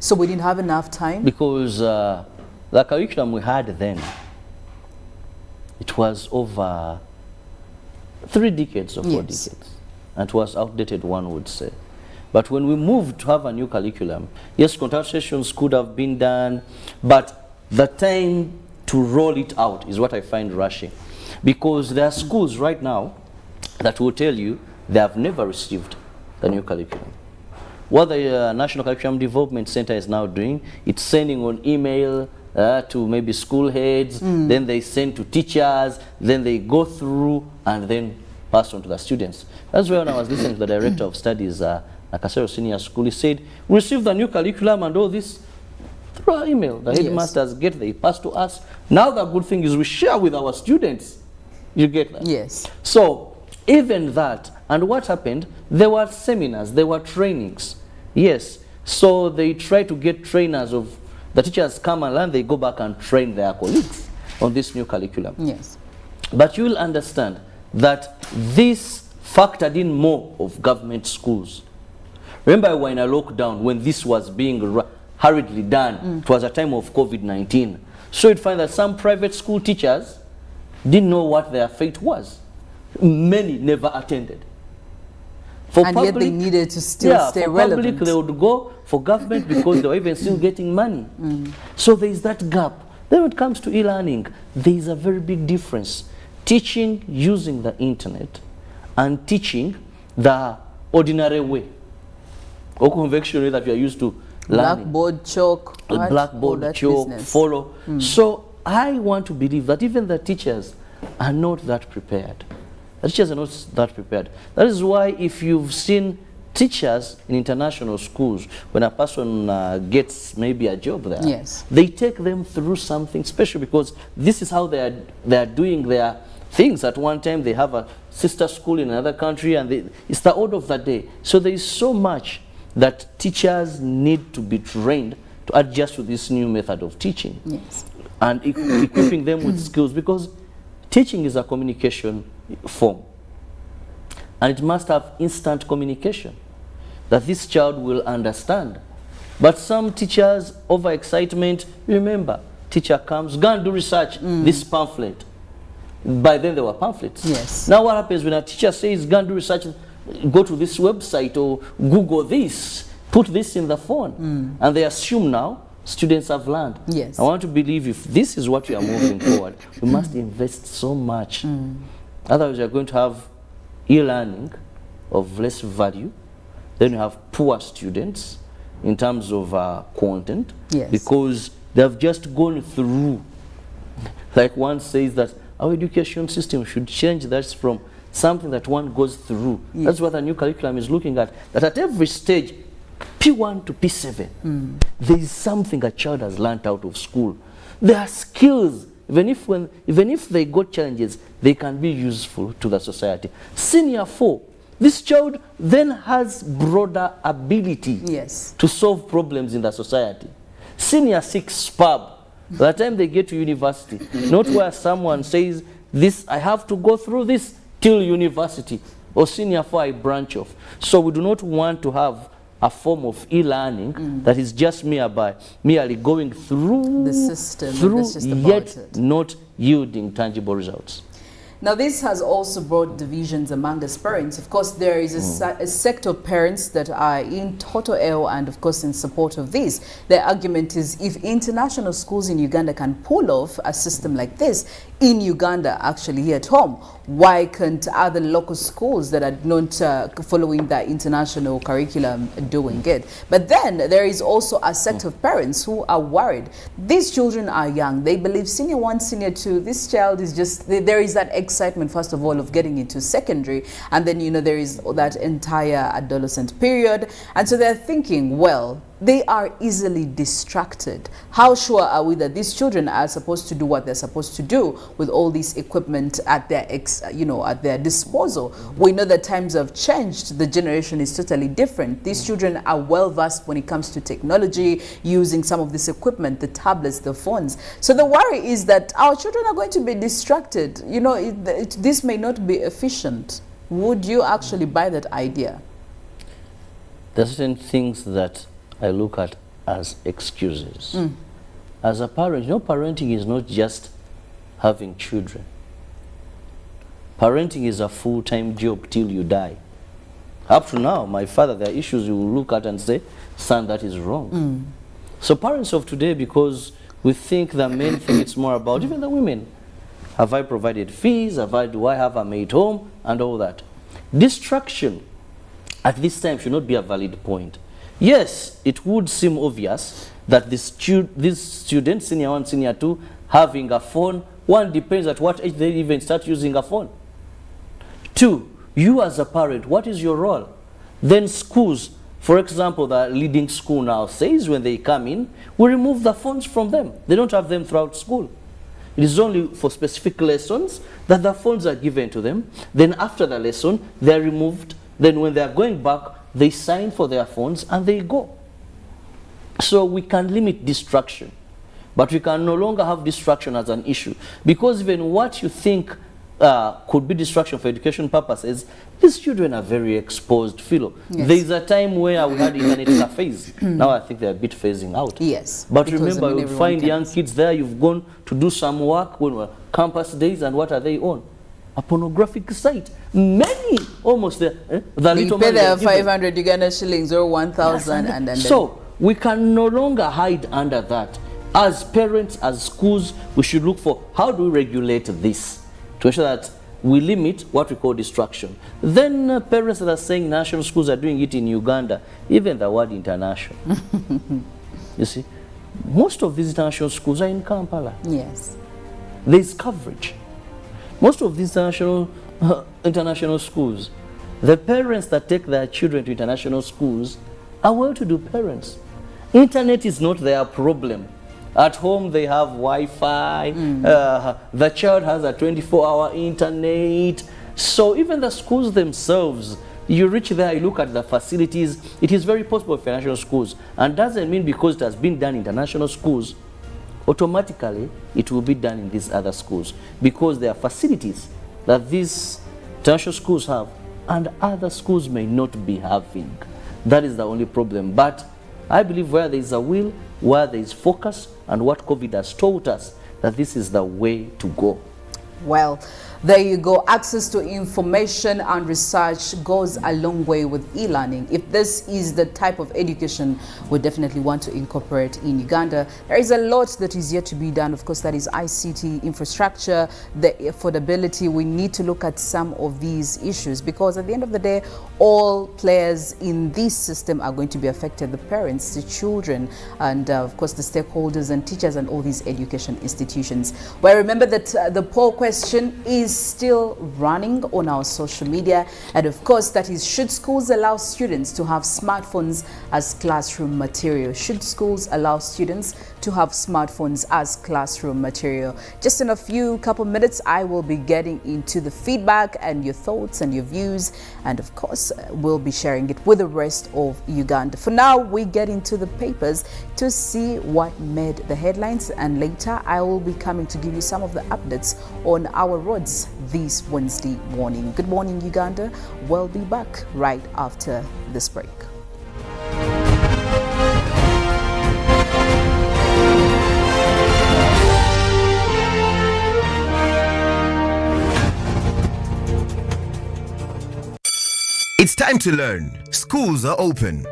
S3: So we didn't have enough time?
S5: Because the curriculum we had then, it was over 3 decades or 4 decades. And it was outdated, one would say. But when we moved to have a new curriculum, yes, consultations could have been done, but the time to roll it out is what I find rushing. Because there are schools right now that will tell you they have never received the new curriculum. What the National Curriculum Development Center is now doing, it's sending on email to maybe school heads, then they send to teachers, then they go through and then pass on to the students. That's why when I was listening to the director of studies at Kasero Senior School, he said, we received the new curriculum and all this through our email. The headmasters get, they pass to us. Now the good thing is we share with our students. You get that?
S3: Yes.
S5: So even that, and what happened, there were seminars, there were trainings. Yes. So they try to get trainers of, the teachers come and learn, they go back and train their colleagues on this new curriculum.
S3: Yes.
S5: But you will understand that this factored in more of government schools. Remember we were in a lockdown when this was being hurriedly done. It was a time of COVID-19. So you'd find that some private school teachers didn't know what their fate was. Many never attended. For
S3: and
S5: public,
S3: yet they needed to still stay relevant.
S5: For public, they would go. For government, because they were even still getting money. So there is that gap. Then when it comes to e-learning, there is a very big difference. Teaching using the internet and teaching the ordinary way or conventional way that we are used to learning.
S3: Blackboard, chalk,
S5: blackboard, chalk, follow. So I want to believe that even the teachers are not that prepared. The teachers are not that prepared. That is why if you've seen teachers in international schools, when a person gets maybe a job there, they take them through something special because this is how they are doing their things. At one time they have a sister school in another country and it's the order of the day. So there is so much that teachers need to be trained to adjust to this new method of teaching. And equipping them with skills, because teaching is a communication form and it must have instant communication that this child will understand. But some teachers, over excitement, remember, teacher comes, go and do research, this pamphlet. By then there were pamphlets. Now what happens when a teacher says, go and do research, go to this website or Google this, put this in the phone, and they assume now students have learned. I want to believe if this is what we are moving forward, we must invest so much. Otherwise we are going to have e-learning of less value. Then you have poor students in terms of content, because they have just gone through. Like one says that our education system should change that from something that one goes through. That's what the new curriculum is looking at. That at every stage, P1 to P7, there is something a child has learned out of school. There are skills. Even if they got challenges, they can be useful to the society. Senior 4, this child then has broader ability to solve problems in the society. Senior 6, SPAB, by the time they get to university, not where someone says, this, I have to go through this till university, or senior 4, I branch off. So we do not want to have a form of e-learning that is just merely going through
S3: the system,
S5: yet not yielding tangible results.
S3: Now, this has also brought divisions among us parents. Of course, there is a sect of parents that are in total error and, of course, in support of this. Their argument is if international schools in Uganda can pull off a system like this in Uganda, actually here at home, why can't other local schools that are not following the international curriculum doing it? But then there is also a sect of parents who are worried. These children are young. They believe senior 1, senior 2, this child is just, there is that excitement, first of all, of getting into secondary. And then, you know, there is that entire adolescent period. And so they're thinking, well, they are easily distracted. How sure are we that these children are supposed to do what they're supposed to do with all this equipment at their at their disposal? We know that times have changed. The generation is totally different. These children are well versed when it comes to technology, using some of this equipment, the tablets, the phones. So the worry is that our children are going to be distracted. You know, this may not be efficient. Would you actually buy that idea?
S5: There are certain things that I look at as excuses. As a parent, parenting is not just having children. Parenting is a full-time job till you die. Up to now, my father, there are issues you will look at and say, son, that is wrong. So parents of today, because we think the main thing it's more about, even the women, have I provided fees, do I have a maid home, and all that. Distraction at this time should not be a valid point. Yes, it would seem obvious that this student, senior 1, senior 2, having a phone, one depends at what age they even start using a phone. 2, you as a parent, what is your role? Then schools, for example, the leading school now says when they come in, we remove the phones from them. They don't have them throughout school. It is only for specific lessons that the phones are given to them. Then after the lesson, they are removed. Then when they are going back, they sign for their phones and they go. So we can limit distraction, but we can no longer have distraction as an issue, because even what you think could be distraction for education purposes, these children are very exposed, Philo. Yes. There is a time where we had internet cafes. Now I think they're a bit phasing out.
S3: Yes.
S5: But remember, you find young kids there, you've gone to do some work when we're campus days, and what are they on? A pornographic site. Many, almost the little
S3: pay their 500 Uganda shillings or 1,000.
S5: Yes, and then so we can no longer hide under that. As parents, as schools, we should look for how do we regulate this to ensure that we limit what we call distraction. Then parents that are saying national schools are doing it in Uganda, even the word international. You see, most of these international schools are in Kampala.
S3: Yes.
S5: There's coverage. Most of these international schools, the parents that take their children to international schools are well-to-do parents. Internet is not their problem. At home they have Wi-Fi, the child has a 24-hour internet. So even the schools themselves, you reach there, you look at the facilities, it is very possible for international schools. And doesn't mean because it has been done in international schools, automatically it will be done in these other schools, because there are facilities that these international schools have and other schools may not be having. That is the only problem. But I believe where there is a will, where there is focus, and what COVID has taught us, that this is the way to go.
S3: Well, there you go. Access to information and research goes a long way with e-learning. If this is the type of education we definitely want to incorporate in Uganda, there is a lot that is yet to be done. Of course, that is ICT infrastructure, the affordability. We need to look at some of these issues, because at the end of the day, all players in this system are going to be affected: the parents, the children, and of course the stakeholders and teachers and all these education institutions. Well, remember that the poll question is still running on our social media, and of course that is, should schools allow students to have smartphones as classroom material? Should schools allow students to have smartphones as classroom material? Just in a couple minutes I will be getting into the feedback and your thoughts and your views, and of course we'll be sharing it with the rest of Uganda. For now, we get into the papers to see what made the headlines, and later I will be coming to give you some of the updates on our roads this Wednesday morning. Good morning, Uganda. We'll be back right after this break.
S9: It's time to learn. Schools are open.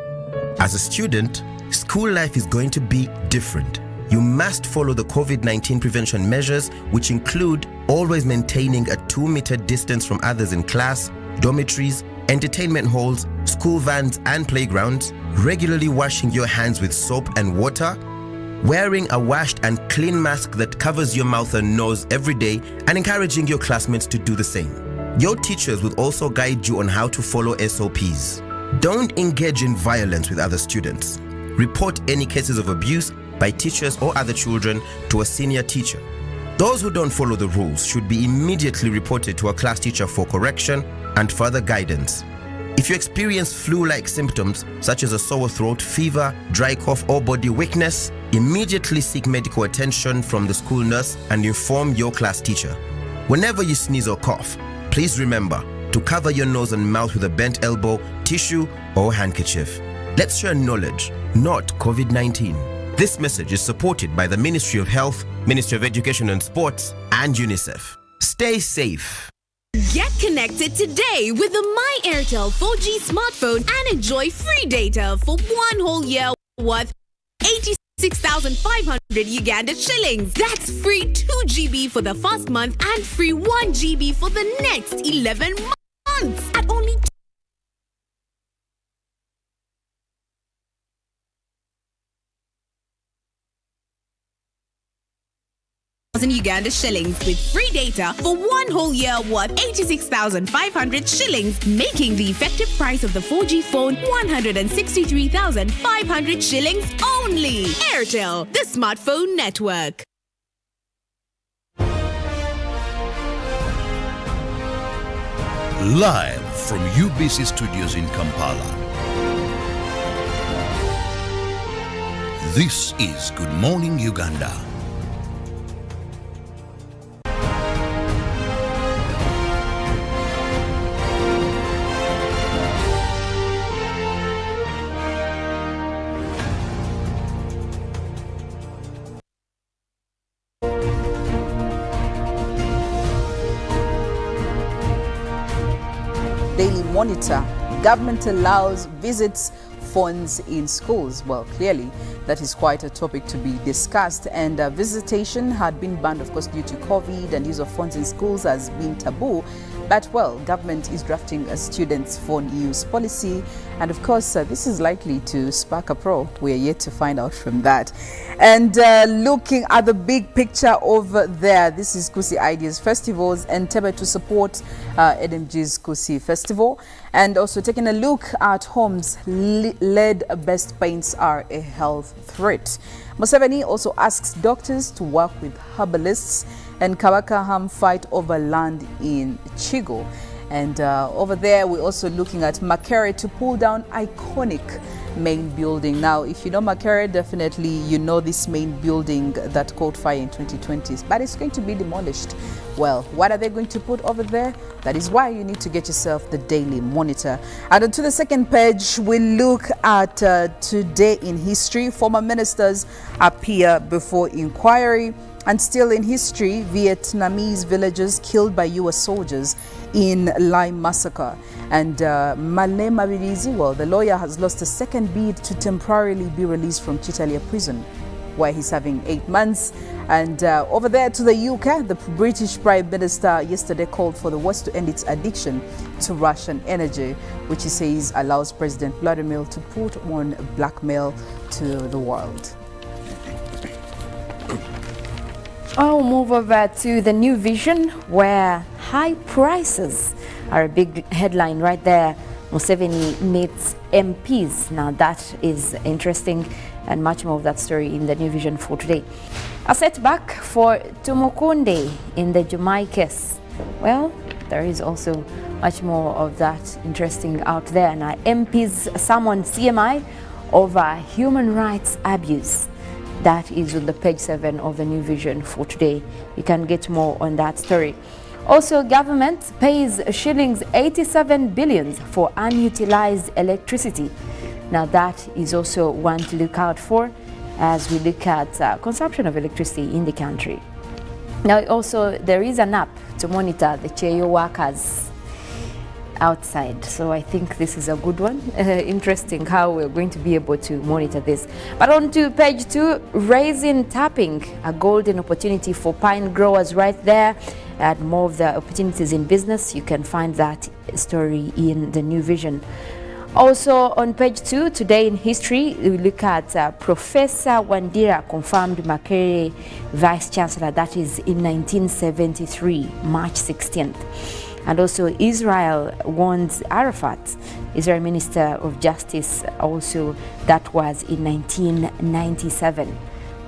S9: As a student, school life is going to be different. You must follow the COVID-19 prevention measures, which include always maintaining a 2-meter distance from others in class, dormitories, entertainment halls, school vans and playgrounds, regularly washing your hands with soap and water, wearing a washed and clean mask that covers your mouth and nose every day, and encouraging your classmates to do the same. Your teachers will also guide you on how to follow SOPs. Don't engage in violence with other students. Report any cases of abuse by teachers or other children to a senior teacher. Those who don't follow the rules should be immediately reported to a class teacher for correction and further guidance. If you experience flu-like symptoms such as a sore throat, fever, dry cough or body weakness, immediately seek medical attention from the school nurse and inform your class teacher. Whenever you sneeze or cough, please remember to cover your nose and mouth with a bent elbow, tissue or handkerchief. Let's share knowledge, not COVID-19. This message is supported by the Ministry of Health, Ministry of Education and Sports, and UNICEF. Stay safe.
S18: Get connected today with the My Airtel 4G smartphone and enjoy free data for 1 whole year worth 86,500 Uganda shillings. That's free 2 GB for the first month and free 1 GB for the next 11 months at only Uganda shillings with free data for 1 whole year worth 86,500 shillings, making the effective price of the 4G phone 163,500 shillings only. Airtel, the smartphone network.
S2: Live from UBC Studios in Kampala. This is Good Morning Uganda.
S3: Daily Monitor. Government allows visits phones in schools. Well, clearly that is quite a topic to be discussed, and visitation had been banned, of course, due to COVID, and use of phones in schools has been taboo. But, well, government is drafting a students' phone use policy, and of course this is likely to spark a pro. We are yet to find out from that. And looking at the big picture over there, this is Kusi Ideas Festivals and Entebbe to support NMG's Kusi Festival, and also taking a look at homes lead-based paints are a health threat. Museveni also asks doctors to work with herbalists, and Kabaka fight over land in Chigo. And over there, we're also looking at Makerere to pull down iconic main building. Now, if you know Makerere, definitely you know this main building that caught fire in 2020, but it's going to be demolished. Well, what are they going to put over there? That is why you need to get yourself the Daily Monitor. And onto the second page, we look at today in history. Former ministers appear before inquiry. And still in history, Vietnamese villagers killed by US soldiers in Lime massacre. And Malé Mabirizi, well, the lawyer has lost a second bid to temporarily be released from Chitalia prison, where he's having 8 months. And over there to the UK, the British Prime Minister yesterday called for the West to end its addiction to Russian energy, which he says allows President Vladimir to put on blackmail to the world.
S4: I'll move over to the New Vision, where high prices are a big headline right there. Museveni meets MPs. Now that is interesting, and much more of that story in the New Vision for today. A setback for Tumukunde in the Jumai case. Well, there is also much more of that interesting out there. Now, MPs summon CMI over human rights abuse. That is on the page 7 of the New Vision for today. You can get more on that story. Also, government pays shillings 87 billion for unutilized electricity. Now that is also one to look out for as we look at consumption of electricity in the country. Now also there is an app to monitor the Cheyo workers outside, so I think this is a good one. Interesting how we're going to be able to monitor this. But on to page 2, raising tapping, a golden opportunity for pine growers right there, and more of the opportunities in business. You can find that story in the New Vision. Also on page 2, today in history, we look at Professor Wandira confirmed Makerere Vice Chancellor, that is in 1973, March 16th. And also Israel warns Arafat, Israel Minister of Justice, also that was in 1997.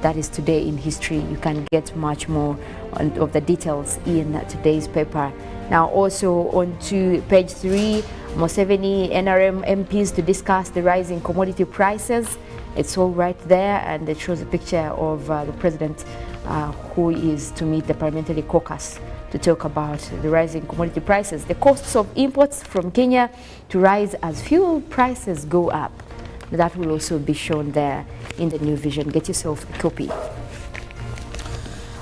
S4: That is today in history. You can get much more of the details in today's paper. Now also on to page 3, Museveni NRM MPs to discuss the rising commodity prices. It's all right there, and it shows a picture of the president who is to meet the parliamentary caucus to talk about the rising commodity prices. The costs of imports from Kenya to rise as fuel prices go up. That will also be shown there in the New Vision. Get yourself a copy.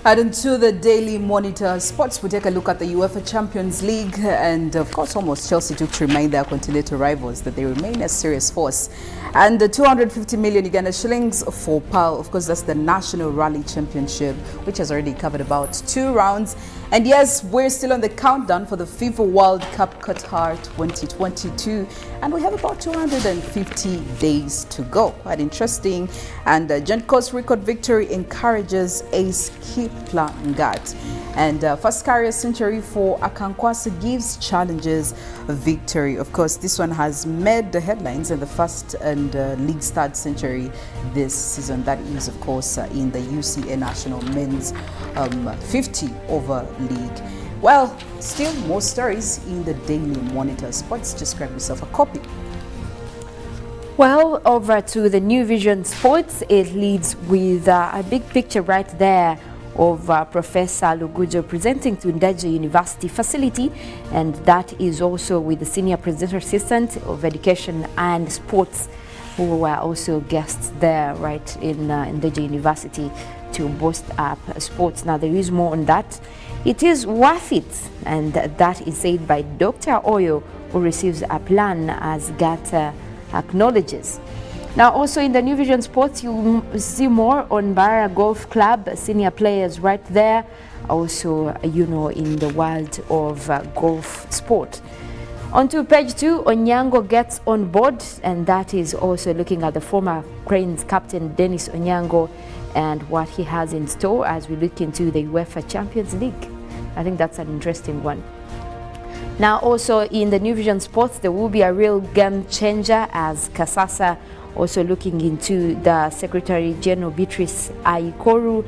S3: Adding to the Daily Monitor Sports, we take a look at the UEFA Champions League, and of course almost Chelsea took to remind their continental rivals that they remain a serious force. And the 250 million Uganda shillings for PAL, of course that's the National Rally Championship, which has already covered about 2 rounds. And yes, we're still on the countdown for the FIFA World Cup Qatar 2022, and we have about 250 days to go. Quite interesting. And Joint Coast record victory encourages ace Kiplangat. And first career century for Akankwasi gives challenges a victory. Of course, this one has made the headlines in the first and league start century this season. That is, of course, in the UCA National Men's 50 over league. Well, still more stories in the Daily Monitor Sports. Just grab yourself a copy.
S4: Well, over to the New Vision Sports, it leads with a big picture right there of Professor Lugujo presenting to Ndaje University facility, and that is also with the Senior Presidential Assistant of Education and Sports, who were also guests there right in Ndaje University to boost up sports. Now there is more on that. It is worth it, and that is said by Dr. Oyo, who receives a plan as GAT acknowledges. Now also in the New Vision Sports, you see more on Barra Golf Club, senior players right there, also in the world of golf sport. On to page 2, Onyango gets on board, and that is also looking at the former Cranes captain Dennis Onyango and what he has in store as we look into the UEFA Champions League. I think that's an interesting one. Now also in the New Vision Sports, there will be a real game changer as Kasasa also looking into the Secretary General Beatrice Aikoru,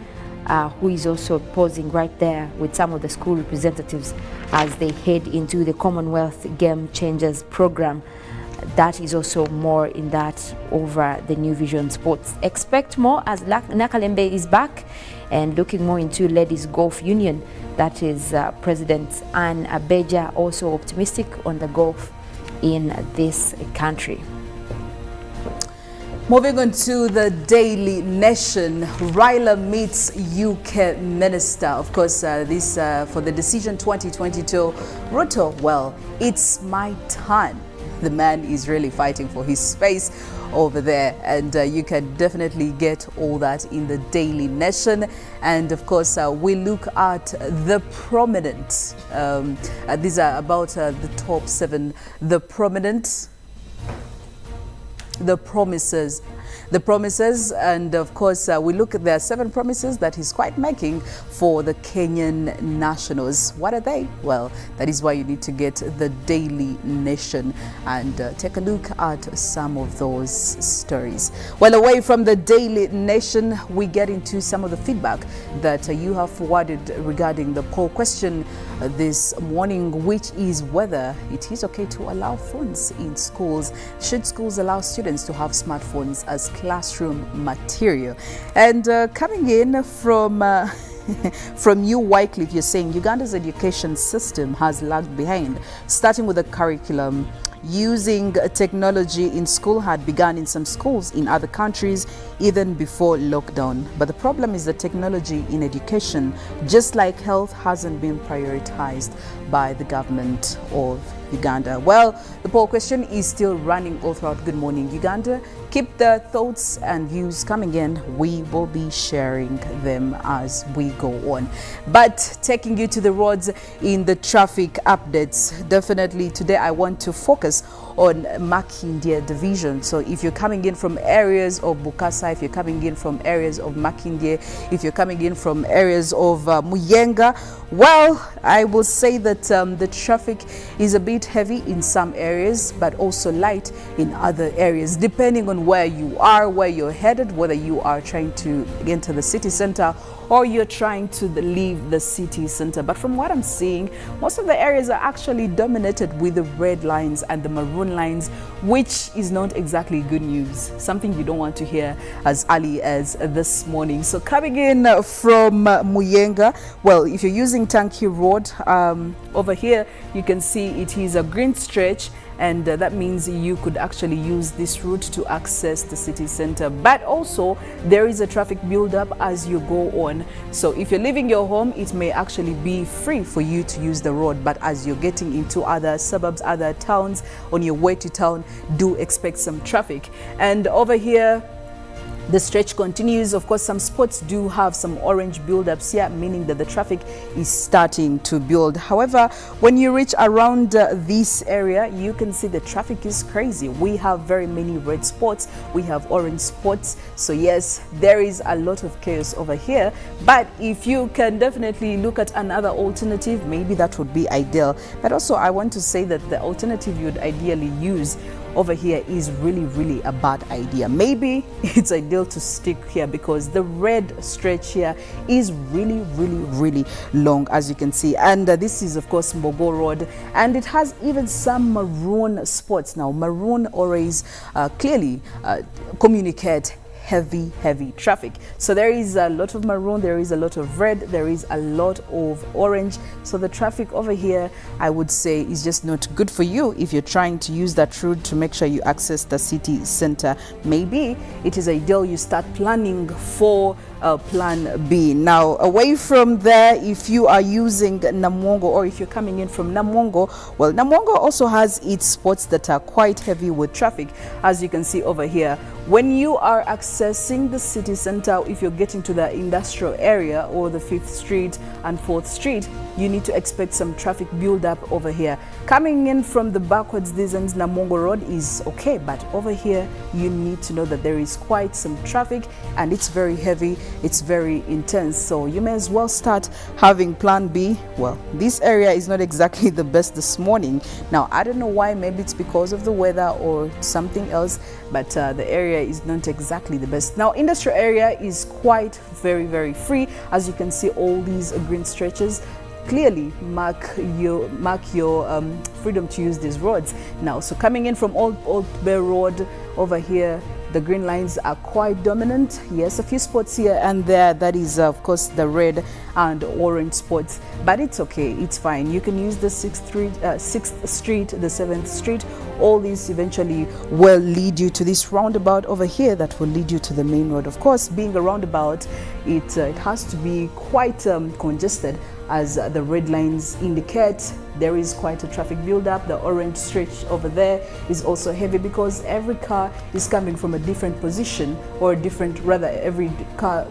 S4: who is also posing right there with some of the school representatives as they head into the Commonwealth Game Changers program. That is also more in that over the New Vision Sports. Expect more as Nakalembe is back and looking more into Ladies Golf Union. That is President Anne Abeja also optimistic on the golf in this country.
S3: Moving on to the Daily Nation, Raila meets UK Minister. Of course, this for the decision 2022. Ruto, well, it's my turn. The man is really fighting for his space over there, and you can definitely get all that in the Daily Nation. And of course, we look at the prominent. These are about the top 7, the prominent. The promises, and of course we look at the 7 promises that he's quite making for the Kenyan nationals. What are they? Well, that is why you need to get the Daily Nation and take a look at some of those stories. Well, away from the Daily Nation, we get into some of the feedback that you have forwarded regarding the poll question this morning, which is whether it is okay to allow phones in schools. Should schools allow students to have smartphones as classroom material? And coming in from you, Wycliffe, you're saying Uganda's education system has lagged behind, starting with the curriculum. Using technology in school had begun in some schools in other countries even before lockdown. But the problem is that technology in education, just like health, hasn't been prioritized by the government of Uganda. Well, the poll question is still running all throughout Good Morning Uganda. Keep the thoughts and views coming in. We will be sharing them as we go on. But taking you to the roads in the traffic updates, definitely today I want to focus on Makindye division. So if you're coming in from areas of Bukasa, if you're coming in from areas of Makindye, if you're coming in from areas of Muyenga, well, I will say that the traffic is a bit heavy in some areas, but also light in other areas, depending on where you are, where you're headed, whether you are trying to enter the city center or you're trying to leave the city center. But from what I'm seeing, most of the areas are actually dominated with the red lines and the maroon lines, which is not exactly good news, something you don't want to hear as early as this morning. So coming in from Muyenga, well, if you're using Tanki Road, over here you can see it is a green stretch, and that means you could actually use this route to access the city center. But also there is a traffic buildup as you go on. So if you're leaving your home, it may actually be free for you to use the road, but as you're getting into other suburbs, other towns, on your way to town, do expect some traffic. And over here the stretch continues. Of course, some spots do have some orange buildups here, meaning that the traffic is starting to build. However, when you reach around this area, you can see the traffic is crazy. We have very many red spots, we have orange spots. So yes, there is a lot of chaos over here. But if you can definitely look at another alternative, maybe that would be ideal. But also I want to say that the alternative you'd ideally use over here is really a bad idea. Maybe it's ideal to stick here because the red stretch here is really long, as you can see. And this is of course Mbogo Road, and it has even some maroon spots. Now maroon always clearly communicate heavy traffic. So there is a lot of maroon, there is a lot of red, there is a lot of orange. So the traffic over here, I would say, is just not good for you if you're trying to use that route to make sure you access the city center. Maybe it is ideal you start planning for plan B. Now away from there, if you are using Namongo or if you're coming in from Namongo, well, Namongo also has its spots that are quite heavy with traffic, as you can see over here. When you are accessing the city center, if you're getting to the industrial area or the 5th Street and 4th Street, you need to expect some traffic build-up over here. Coming in from the backwards distance, Namongo Road is okay, but over here you need to know that there is quite some traffic and it's very heavy, it's very intense. So you may as well start having plan B. Well, this area is not exactly the best this morning. Now I don't know why, maybe it's because of the weather or something else, but the area is not exactly the best. Now industrial area is quite very free, as you can see all these green stretches. Clearly mark your freedom to use these roads. Now, so coming in from Old Bay Road over here, the green lines are quite dominant. Yes, a few spots here and there, that is of course the red and orange spots, but it's okay, it's fine. You can use the 6th Street, the 7th Street. All these eventually will lead you to this roundabout over here that will lead you to the main road. Of course, being a roundabout, it has to be quite congested, as the red lines indicate. There is quite a traffic buildup. The orange stretch over there is also heavy because every car is coming from a different position, or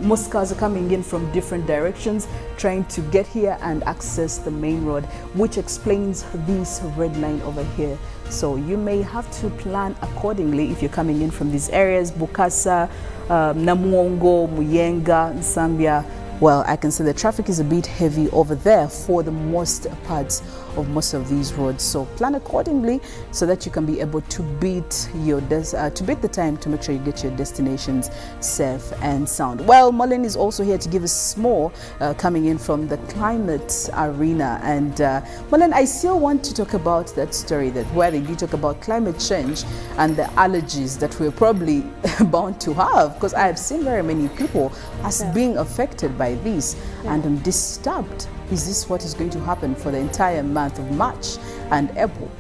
S3: most cars are coming in from different directions trying to get here and access the main road, which explains this red line over here. So you may have to plan accordingly if you're coming in from these areas: Bukasa, Namuongo, Muyenga, Nsambia. Well, I can say the traffic is a bit heavy over there for the most parts of most of these roads. So plan accordingly so that you can be able to beat the time to make sure you get your destinations safe and sound. Well, Mollen is also here to give us more coming in from the climate arena. And Mollen, I still want to talk about that story where they do talk about climate change and the allergies that we're probably bound to have, because I have seen very many people as being affected by this, and I'm disturbed. Is this what is going to happen for the entire month of March and April?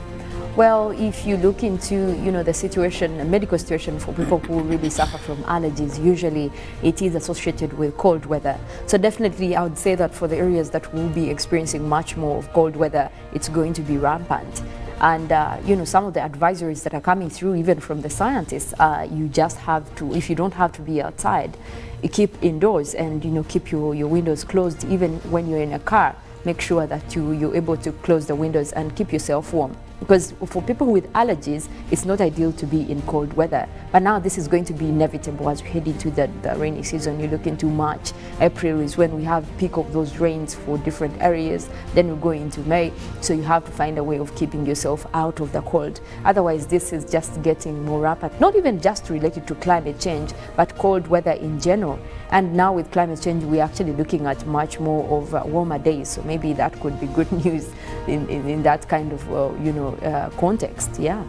S4: Well, if you look into, the situation, the medical situation for people who really suffer from allergies, usually it is associated with cold weather. So definitely I would say that for the areas that will be experiencing much more of cold weather, it's going to be rampant. And some of the advisories that are coming through, even from the scientists, you just have to, if you don't have to be outside, you keep indoors and keep your windows closed. Even when you're in a car, make sure that you're able to close the windows and keep yourself warm. Because for people with allergies, it's not ideal to be in cold weather. But now this is going to be inevitable as we head into the rainy season. You look into March, April is when we have peak of those rains for different areas. Then we go into May. So you have to find a way of keeping yourself out of the cold. Otherwise, this is just getting more rampant. Not even just related to climate change, but cold weather in general. And now with climate change, we're actually looking at much more of warmer days. So maybe that could be good news in that kind of, context, yeah.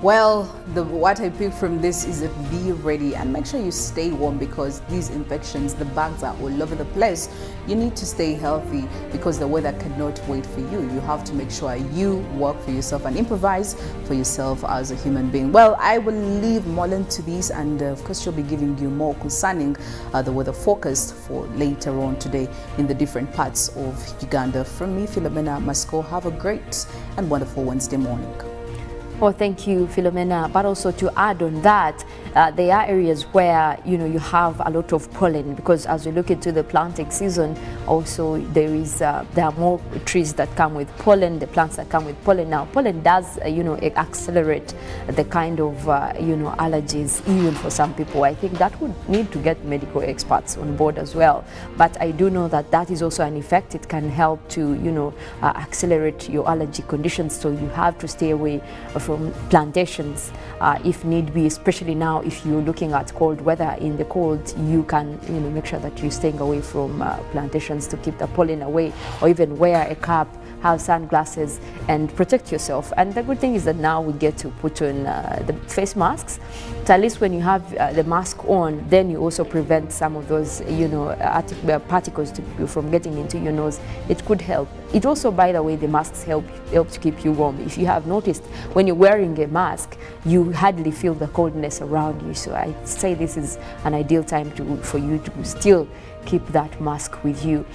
S3: Well, what I pick from this is that be ready and make sure you stay warm, because these infections, the bugs are all over the place. You need to stay healthy because the weather cannot wait for you. You have to make sure you work for yourself and improvise for yourself as a human being. Well, I will leave Mollen to this, and of course she'll be giving you more concerning the weather forecast for later on today in the different parts of Uganda. From me, Philomena Mastiko, have a great and wonderful Wednesday morning.
S4: Well, thank you, Philomena. But also to add on that, there are areas where you have a lot of pollen, because as we look into the planting season, also there are more trees that come with pollen, the plants that come with pollen. Now, pollen does accelerate the kind of allergies even for some people. I think that would need to get medical experts on board as well. But I do know that that is also an effect. It can help to accelerate your allergy conditions. So you have to stay away from plantations if need be, especially now if you're looking at cold weather. In the cold, you can make sure that you're staying away from plantations to keep the pollen away, or even wear a cap, have sunglasses, and protect yourself. And the good thing is that now we get to put on the face masks. So at least when you have the mask on, then you also prevent some of those particles from getting into your nose. It could help. It also, by the way, the masks help to keep you warm. If you have noticed, when you're wearing a mask, you hardly feel the coldness around you. So I say this is an ideal time for you to still keep that mask with you.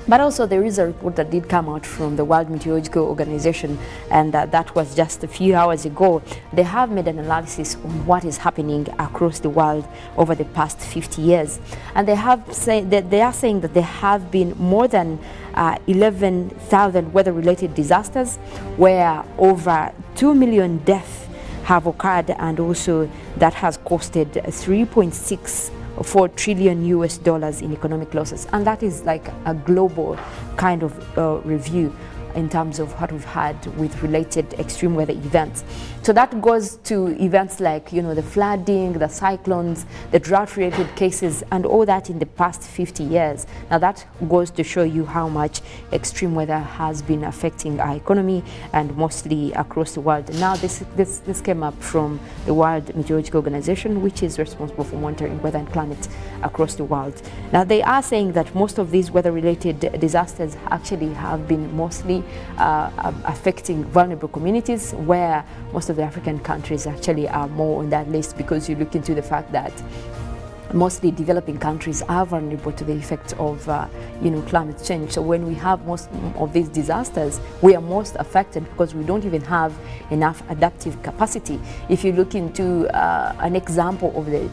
S4: But also there is a report that did come out from the World Meteorological Organization, and that was just a few hours ago. They have made an analysis on what is happening across the world over the past 50 years. And they are saying that there have been more than 11,000 weather-related disasters, where over 2 million deaths have occurred, and also that has costed 3.64 trillion US dollars in economic losses. And that is like a global kind of review in terms of what we've had with related extreme weather events. So that goes to events like, the flooding, the cyclones, the drought-related cases, and all that in the past 50 years. Now that goes to show you how much extreme weather has been affecting our economy, and mostly across the world. Now this came up from the World Meteorological Organization, which is responsible for monitoring weather and climate across the world. Now they are saying that most of these weather-related disasters actually have been mostly affecting vulnerable communities, where most of the African countries actually are more on that list, because you look into the fact that mostly developing countries are vulnerable to the effects of climate change. So when we have most of these disasters, we are most affected because we don't even have enough adaptive capacity. If you look into an example of the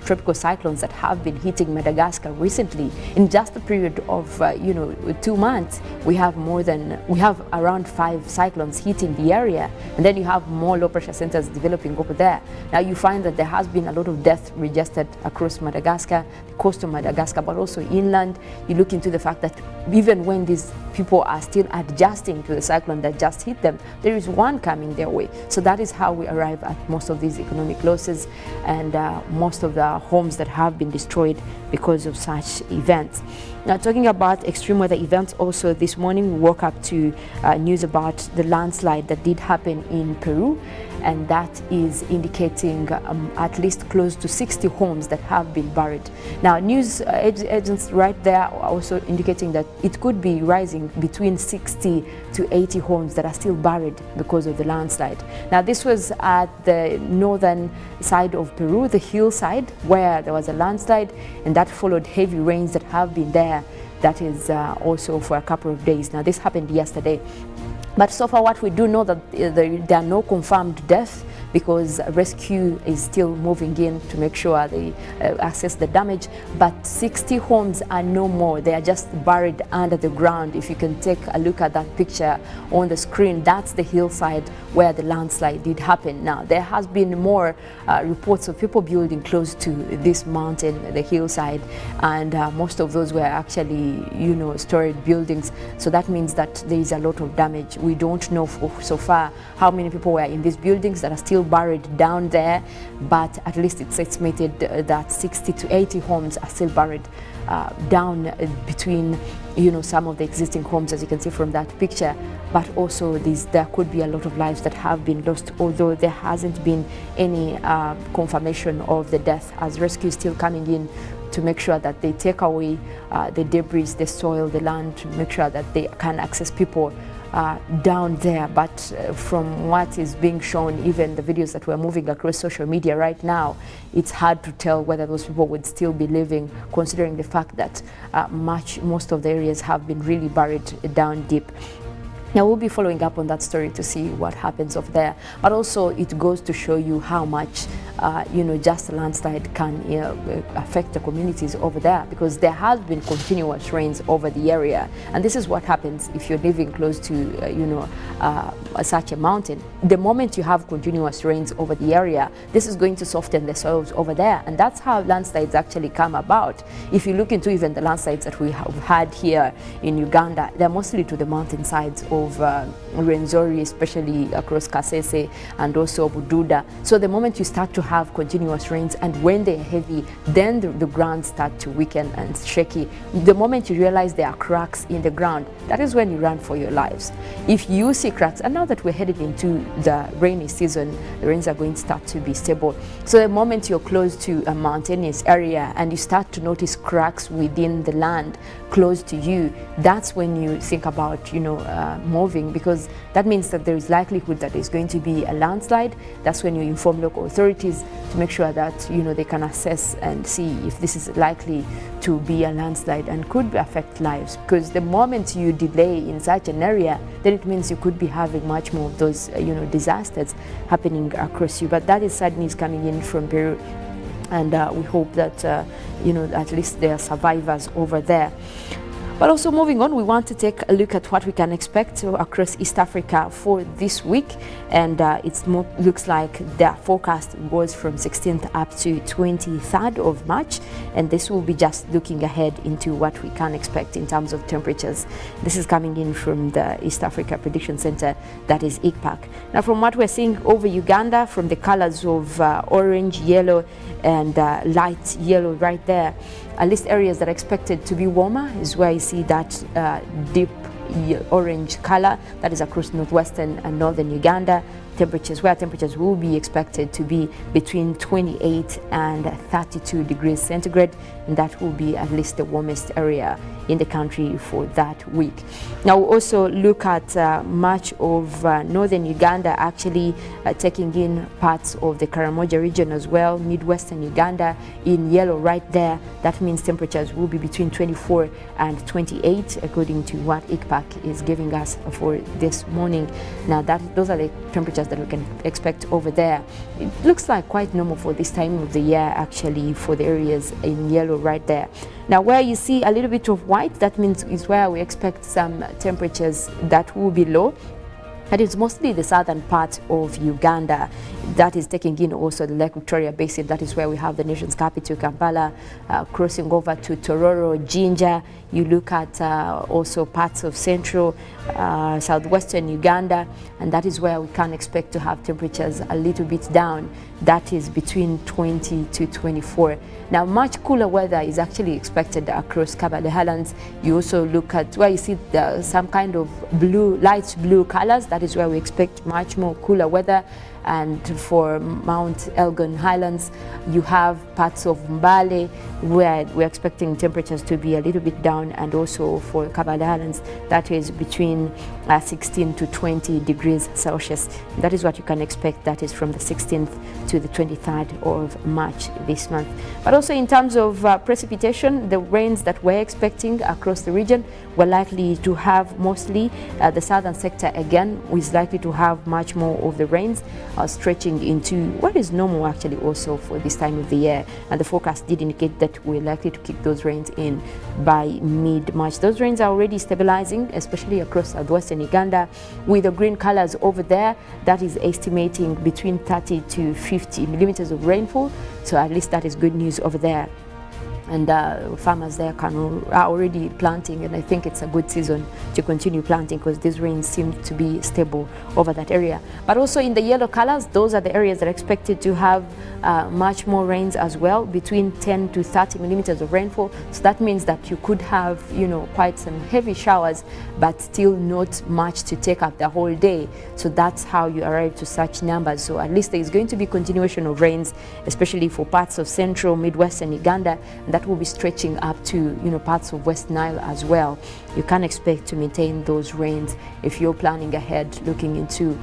S4: tropical cyclones that have been hitting Madagascar recently, in just a period of 2 months, we have around 5 cyclones hitting the area, and then you have more low pressure centers developing over there. Now you find that there has been a lot of death registered across Madagascar, the coast of Madagascar, but also inland. You look into the fact that even when these people are still adjusting to the cyclone that just hit them, there is one coming their way. So that is how we arrive at most of these economic losses and most of the homes that have been destroyed because of such events. Now, talking about extreme weather events, also this morning we woke up to news about the landslide that did happen in Peru, and that is indicating at least close to 60 homes that have been buried. Now, news agents right there are also indicating that it could be rising between 60 to 80 homes that are still buried because of the landslide. Now, this was at the northern side of Peru, the hillside, where there was a landslide, and that followed heavy rains that have been there. That is also for a couple of days. Now, this happened yesterday. But so far, what we do know that there are no confirmed deaths, because rescue is still moving in to make sure they assess the damage. But 60 homes are no more. They are just buried under the ground. If you can take a look at that picture on the screen, that's the hillside where the landslide did happen. Now, there has been more reports of people building close to this mountain, the hillside, and most of those were actually, storage buildings. So that means that there is a lot of damage. We don't know so far how many people were in these buildings that are still still buried down there, but at least it's estimated that 60 to 80 homes are still buried down between, you know, some of the existing homes, as you can see from that picture. But also there could be a lot of lives that have been lost, although there hasn't been any confirmation of the death, as rescue is still coming in to make sure that they take away the debris, the soil, the land, to make sure that they can access people down there. But from what is being shown, even the videos that we're moving across social media right now, it's hard to tell whether those people would still be living, considering the fact that most of the areas have been really buried down deep. Now we'll be following up on that story to see what happens over there, but also it goes to show you how much you know, just a landslide can affect the communities over there, because there has been continuous rains over the area, and this is what happens if you're living close to you know, such a mountain. The moment you have continuous rains over the area, this is going to soften the soils over there, and that's how landslides actually come about. If you look into even the landslides that we have had here in Uganda, they're mostly to the mountainsides of Rwenzori, especially across Kasese and also Bududa. So the moment you start to have continuous rains, and when they're heavy, then the ground starts to weaken and shaky. The moment you realize there are cracks in the ground, that is when you run for your lives. If you see cracks, and now that we're headed into the rainy season, the rains are going to start to be stable. So the moment you're close to a mountainous area and you start to notice cracks within the land close to you, that's when you think about, you know, moving, because that means that there is likelihood that there's going to be a landslide. That's when you inform local authorities to make sure that, you know, they can assess and see if this is likely to be a landslide and could affect lives. Because the moment you delay in such an area, then it means you could be having much more of those you know, disasters happening across you. But that is sad news coming in from Peru, and we hope that you know, at least there are survivors over there. But also moving on, we want to take a look at what we can expect across East Africa for this week. And it looks like the forecast goes from 16th up to 23rd of March. And this will be just looking ahead into what we can expect in terms of temperatures. This is coming in from the East Africa Prediction Center, that is ICPAC. Now, from what we're seeing over Uganda, from the colors of orange, yellow, and light yellow right there, at least areas that are expected to be warmer is where you see that deep orange color, that is across northwestern and northern Uganda. Temperatures will be expected to be between 28 and 32 degrees centigrade, and that will be at least the warmest area in the country for that week. Now we'll also look at much of northern Uganda, actually taking in parts of the Karamoja region as well, midwestern Uganda in yellow right there. That means temperatures will be between 24 and 28 according to what ICPAC is giving us for this morning. Now those are the temperatures that we can expect over there. It looks like quite normal for this time of the year, actually, for the areas in yellow right there. Now where you see a little bit of white, that means is where we expect some temperatures that will be low. That is mostly the southern part of Uganda. That is taking in also the Lake Victoria Basin. That is where we have the nation's capital, Kampala, crossing over to Tororo, Jinja. You look at also parts of central, southwestern Uganda, and that is where we can expect to have temperatures a little bit down. That is between 20 to 24. Now, much cooler weather is actually expected across Cabo de Highlands. You also look at where you see some kind of blue, light blue colors. That is where we expect much more cooler weather. And for Mount Elgon Highlands, you have parts of Mbale where we're expecting temperatures to be a little bit down, and also for Cabo de Highlands, that is between 16 to 20 degrees Celsius. That is what you can expect. That is from the 16th to the 23rd of March this month. But also in terms of precipitation, the rains that we're expecting across the region, we're likely to have mostly the southern sector again is likely to have much more of the rains stretching into what is normal actually also for this time of the year. And the forecast did indicate that we're likely to kick those rains in by mid-March. Those rains are already stabilizing, especially across southwestern Uganda, with the green colors over there. That is estimating between 30 to 50 millimeters of rainfall. So at least that is good news over there. and farmers there are already planting, and I think it's a good season to continue planting because these rains seem to be stable over that area. But also in the yellow colors, those are the areas that are expected to have much more rains as well, between 10 to 30 millimeters of rainfall. So that means that you could have, you know, quite some heavy showers, but still not much to take up the whole day. So that's how you arrive to such numbers. So at least there is going to be continuation of rains, especially for parts of central, midwestern Uganda, and that will be stretching up to, you know, parts of West Nile as well. You can expect to maintain those rains if you're planning ahead, looking into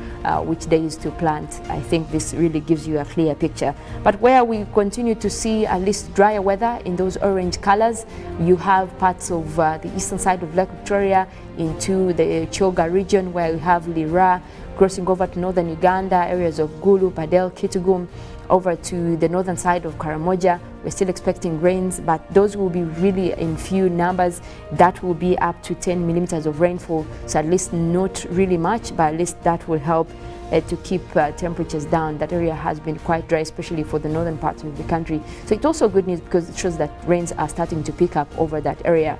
S4: which days to plant. I think this really gives you a clear picture. But where we continue to see at least drier weather in those orange colors, you have parts of the eastern side of Lake Victoria into the Choga region, where you have Lira, crossing over to northern Uganda, areas of Gulu, Padel, Kitugum, over to the northern side of Karamoja. We're still expecting rains, but those will be really in few numbers. That will be up to 10 millimeters of rainfall, so at least not really much, but at least that will help to keep temperatures down. That area has been quite dry, especially for the northern parts of the country. So it's also good news because it shows that rains are starting to pick up over that area.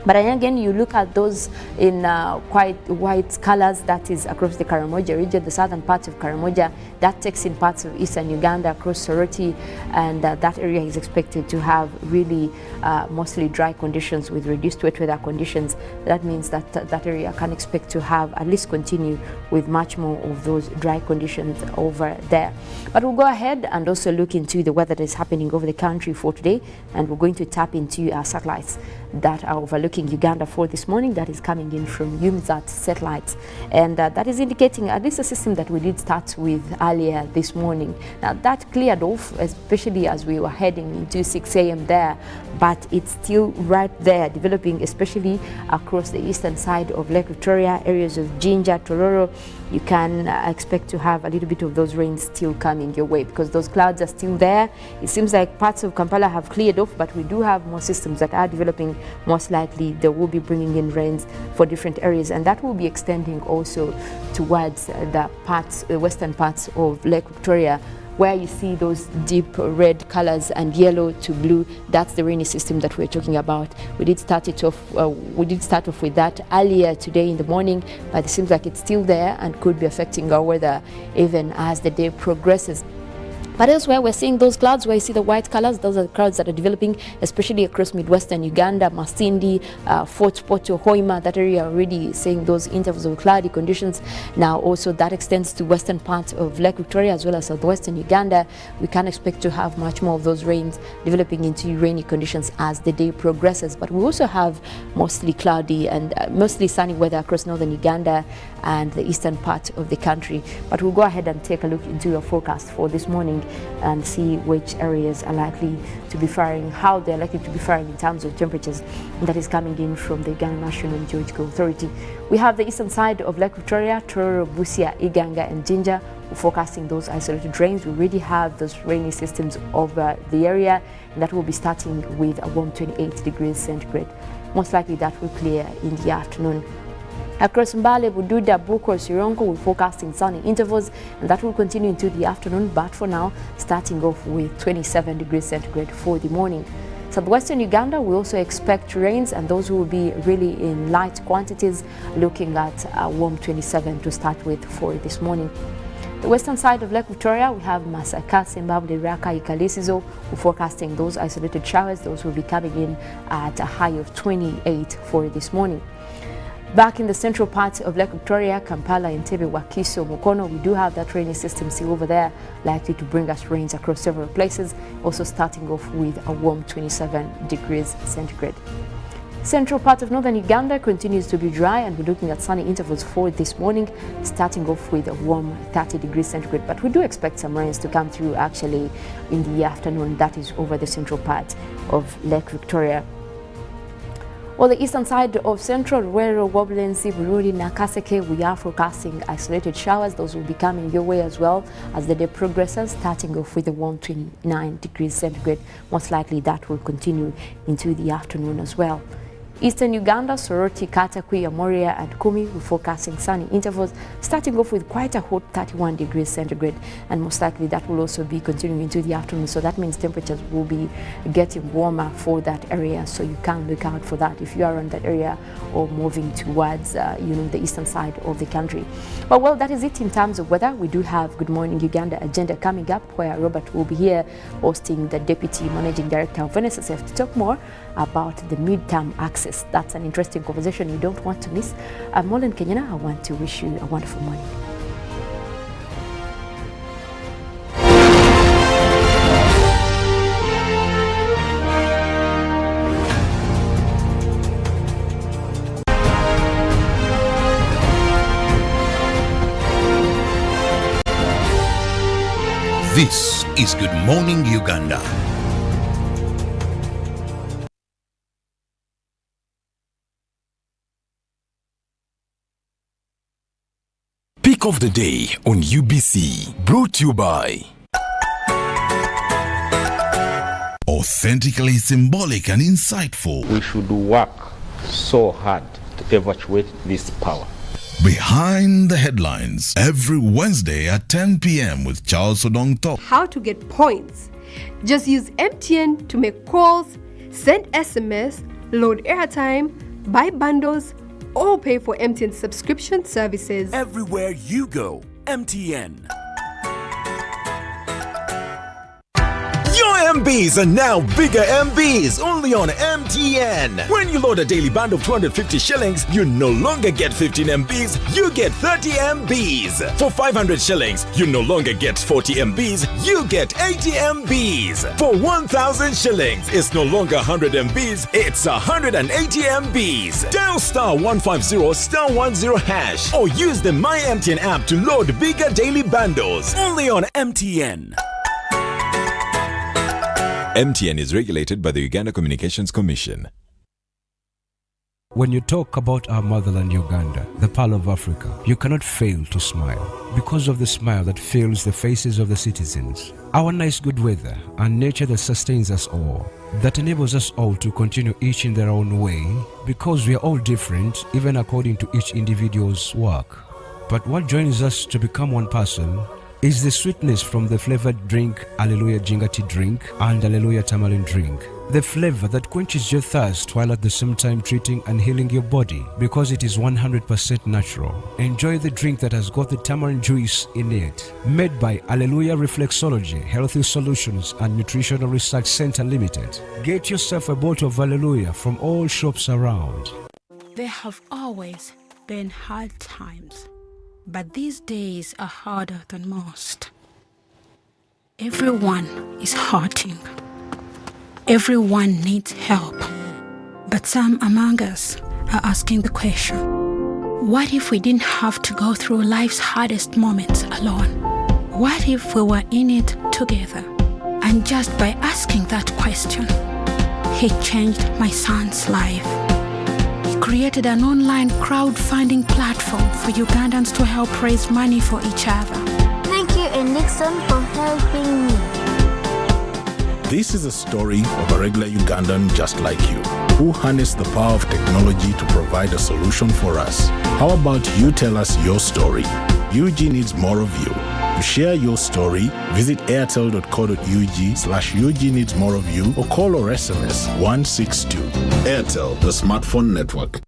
S4: But again, you look at those in quite white colors, that is across the Karamoja region, the southern parts of Karamoja, that takes in parts of eastern Uganda, across Soroti, and that area is expected to have really mostly dry conditions with reduced wet weather conditions. That means that that area can expect to have at least continue with much more of those dry conditions over there. But we'll go ahead and also look into the weather that is happening over the country for today, and we're going to tap into our satellites that are overlooking Uganda for this morning. That is coming in from UMSAT satellites, and that is indicating at least a system that we did start with earlier this morning. Now that cleared off, especially as we were heading into 6 a.m. there, but it's still right there developing, especially across the eastern side of Lake Victoria, areas of Jinja, Tororo. You can expect to have a little bit of those rains still coming your way because those clouds are still there. It seems like parts of Kampala have cleared off, but we do have more systems that are developing. Most likely they will be bringing in rains for different areas, and that will be extending also towards the western parts of Lake Victoria, where you see those deep red colors and yellow to blue. That's the rainy system that we're talking about. We did start off with that earlier today in the morning, but it seems like it's still there and could be affecting our weather even as the day progresses. But elsewhere, we're seeing those clouds where you see the white colors. Those are the clouds that are developing, especially across midwestern Uganda, Masindi, Fort Porto, Hoima. That area already seeing those intervals of cloudy conditions. Now also that extends to western parts of Lake Victoria as well as southwestern Uganda. We can expect to have much more of those rains developing into rainy conditions as the day progresses. But we also have mostly cloudy and mostly sunny weather across northern Uganda and the eastern part of the country. But we'll go ahead and take a look into your forecast for this morning and see which areas are likely to be faring, how they're likely to be faring in terms of temperatures. And that is coming in from the Uganda National Geological Authority. We have the eastern side of Lake Victoria, Tororo, Busia, Iganga and Jinja. We're forecasting those isolated rains. We already have those rainy systems over the area, and that will be starting with a warm 28 degrees centigrade. Most likely that will clear in the afternoon. Across Mbale, Bududa, Buko, Sironko, we're forecasting sunny intervals, and that will continue into the afternoon, but for now, starting off with 27 degrees centigrade for the morning. Southwestern Uganda, we also expect rains, and those will be really in light quantities, looking at a warm 27 to start with for this morning. The western side of Lake Victoria, we have Masaka, Zimbabwe, Raka, Ikalisizo. We're forecasting those isolated showers. Those will be coming in at a high of 28 for this morning. Back in the central parts of Lake Victoria, Kampala, Entebbe, Wakiso, Mukono, we do have that rainy system still over there, likely to bring us rains across several places, also starting off with a warm 27 degrees centigrade. Central part of northern Uganda continues to be dry, and we're looking at sunny intervals for this morning, starting off with a warm 30 degrees centigrade. But we do expect some rains to come through actually in the afternoon. That is over the central part of Lake Victoria. On the eastern side of central Ruero, Woblensi, Bururi, Nakaseke, we are forecasting isolated showers. Those will be coming your way as well as the day progresses, starting off with a warm 29 degrees centigrade. Most likely that will continue into the afternoon as well. Eastern Uganda, Soroti, Kata, Kuya, Moria, and Kumi, we're forecasting sunny intervals, starting off with quite a hot 31 degrees centigrade, and most likely that will also be continuing into the afternoon. So that means temperatures will be getting warmer for that area. So you can look out for that if you are in that area or moving towards, the eastern side of the country. But well, that is it in terms of weather. We do have Good Morning Uganda agenda coming up, where Robert will be here hosting the Deputy Managing Director of NSSF to talk more about the midterm access. That's an interesting conversation you don't want to miss. I'm Mollen, Kenyena. I want to wish you a wonderful morning.
S2: This is Good Morning Uganda. Pick of the day on UBC, brought to you by Authentically Symbolic and Insightful.
S7: We should work so hard to evacuate this power.
S2: Behind the Headlines, every Wednesday at 10 p.m. with Charles Odongto.
S8: How to get points. Just use MTN to make calls, send SMS, load airtime, buy bundles, or pay for MTN subscription services.
S19: Everywhere you go, MTN. Your MBs are now bigger MBs, only on MTN. When you load a daily bundle of 250 shillings, you no longer get 15 MBs, you get 30 MBs. For 500 shillings, you no longer get 40 MBs, you get 80 MBs. For 1,000 shillings, it's no longer 100 MBs, it's 180 MBs. Dial *150 *10# or use the My MTN app to load bigger daily bundles, only on MTN.
S6: MTN is regulated by the Uganda Communications Commission.
S1: When you talk about our motherland Uganda, the Pearl of Africa, you cannot fail to smile because of the smile that fills the faces of the citizens. Our nice good weather and nature that sustains us all, that enables us all to continue each in their own way, because we are all different even according to each individual's work. But what joins us to become one person is the sweetness from the flavored drink Alleluia Jingati drink and Alleluia Tamarind drink. The flavor that quenches your thirst while at the same time treating and healing your body because it is 100% natural. Enjoy the drink that has got the tamarind juice in it. Made by Alleluia Reflexology, Healthy Solutions and Nutritional Research Center Limited. Get yourself a bottle of Alleluia from all shops around.
S10: There have always been hard times, but these days are harder than most. Everyone is hurting. Everyone needs help. But some among us are asking the question, what if we didn't have to go through life's hardest moments alone? What if we were in it together? And just by asking that question, he changed my son's life. Created an online crowdfunding platform for Ugandans to help raise money for each other.
S11: Thank you, Nixon, for helping me.
S12: This is a story of a regular Ugandan just like you, who harnessed the power of technology to provide a solution for us. How about you tell us your story? UG needs more of you. To share your story, visit airtel.co.ug/UG needs more of you or call or SMS 162. Airtel, the smartphone network.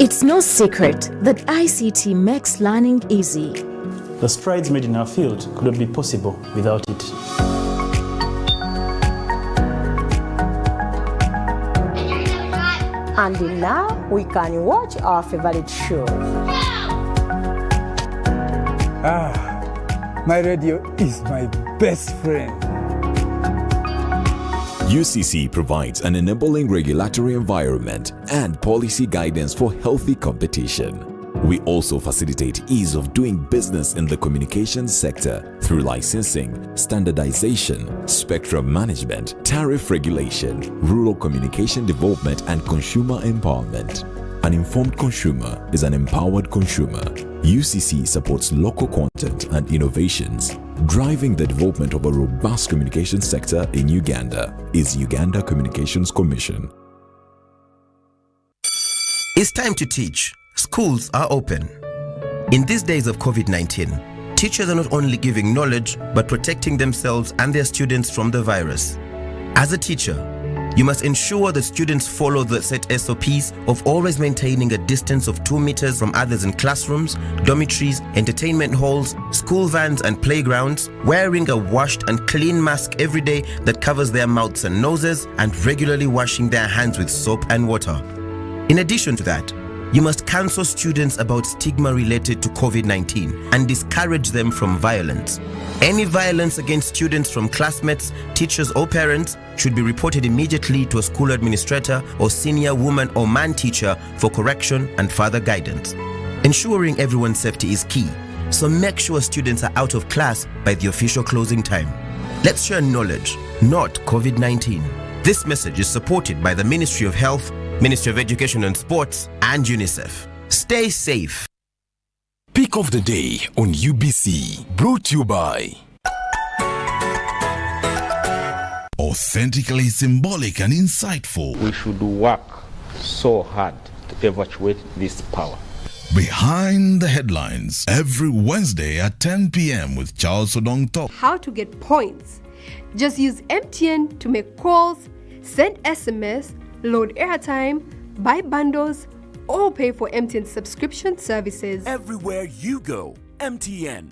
S13: It's no secret that ICT makes learning easy.
S14: The strides made in our field could not be possible without it.
S15: And now we can watch our favorite show.
S16: My radio is my best friend.
S6: UCC provides an enabling regulatory environment and policy guidance for healthy competition. We also facilitate ease of doing business in the communications sector through licensing, standardization, spectrum management, tariff regulation, rural communication development, and consumer empowerment. An informed consumer is an empowered consumer. UCC supports local content and innovations. Driving the development of a robust communication sector in Uganda is Uganda Communications Commission.
S9: It's time to teach. Schools are open. In these days of COVID-19, teachers are not only giving knowledge, but protecting themselves and their students from the virus. As a teacher, you must ensure that students follow the set SOPs of always maintaining a distance of 2 meters from others in classrooms, dormitories, entertainment halls, school vans and playgrounds, wearing a washed and clean mask every day that covers their mouths and noses, and regularly washing their hands with soap and water. In addition to that, you must counsel students about stigma related to COVID-19 and discourage them from violence. Any violence against students from classmates, teachers or parents should be reported immediately to a school administrator or senior woman or man teacher for correction and further guidance. Ensuring everyone's safety is key, so make sure students are out of class by the official closing time. Let's share knowledge, not COVID-19. This message is supported by the Ministry of Health, Ministry of Education and Sports, and UNICEF. Stay safe.
S19: Pick of the day on UBC, brought to you by
S2: Authentically symbolic and insightful.
S7: We should work so hard to evacuate this power.
S2: Behind the headlines, every Wednesday at 10 p.m. with Charles Odong.
S8: How to get points. Just use MTN to make calls, send SMS, load airtime, buy bundles, or pay for MTN subscription services.
S19: Everywhere you go, MTN.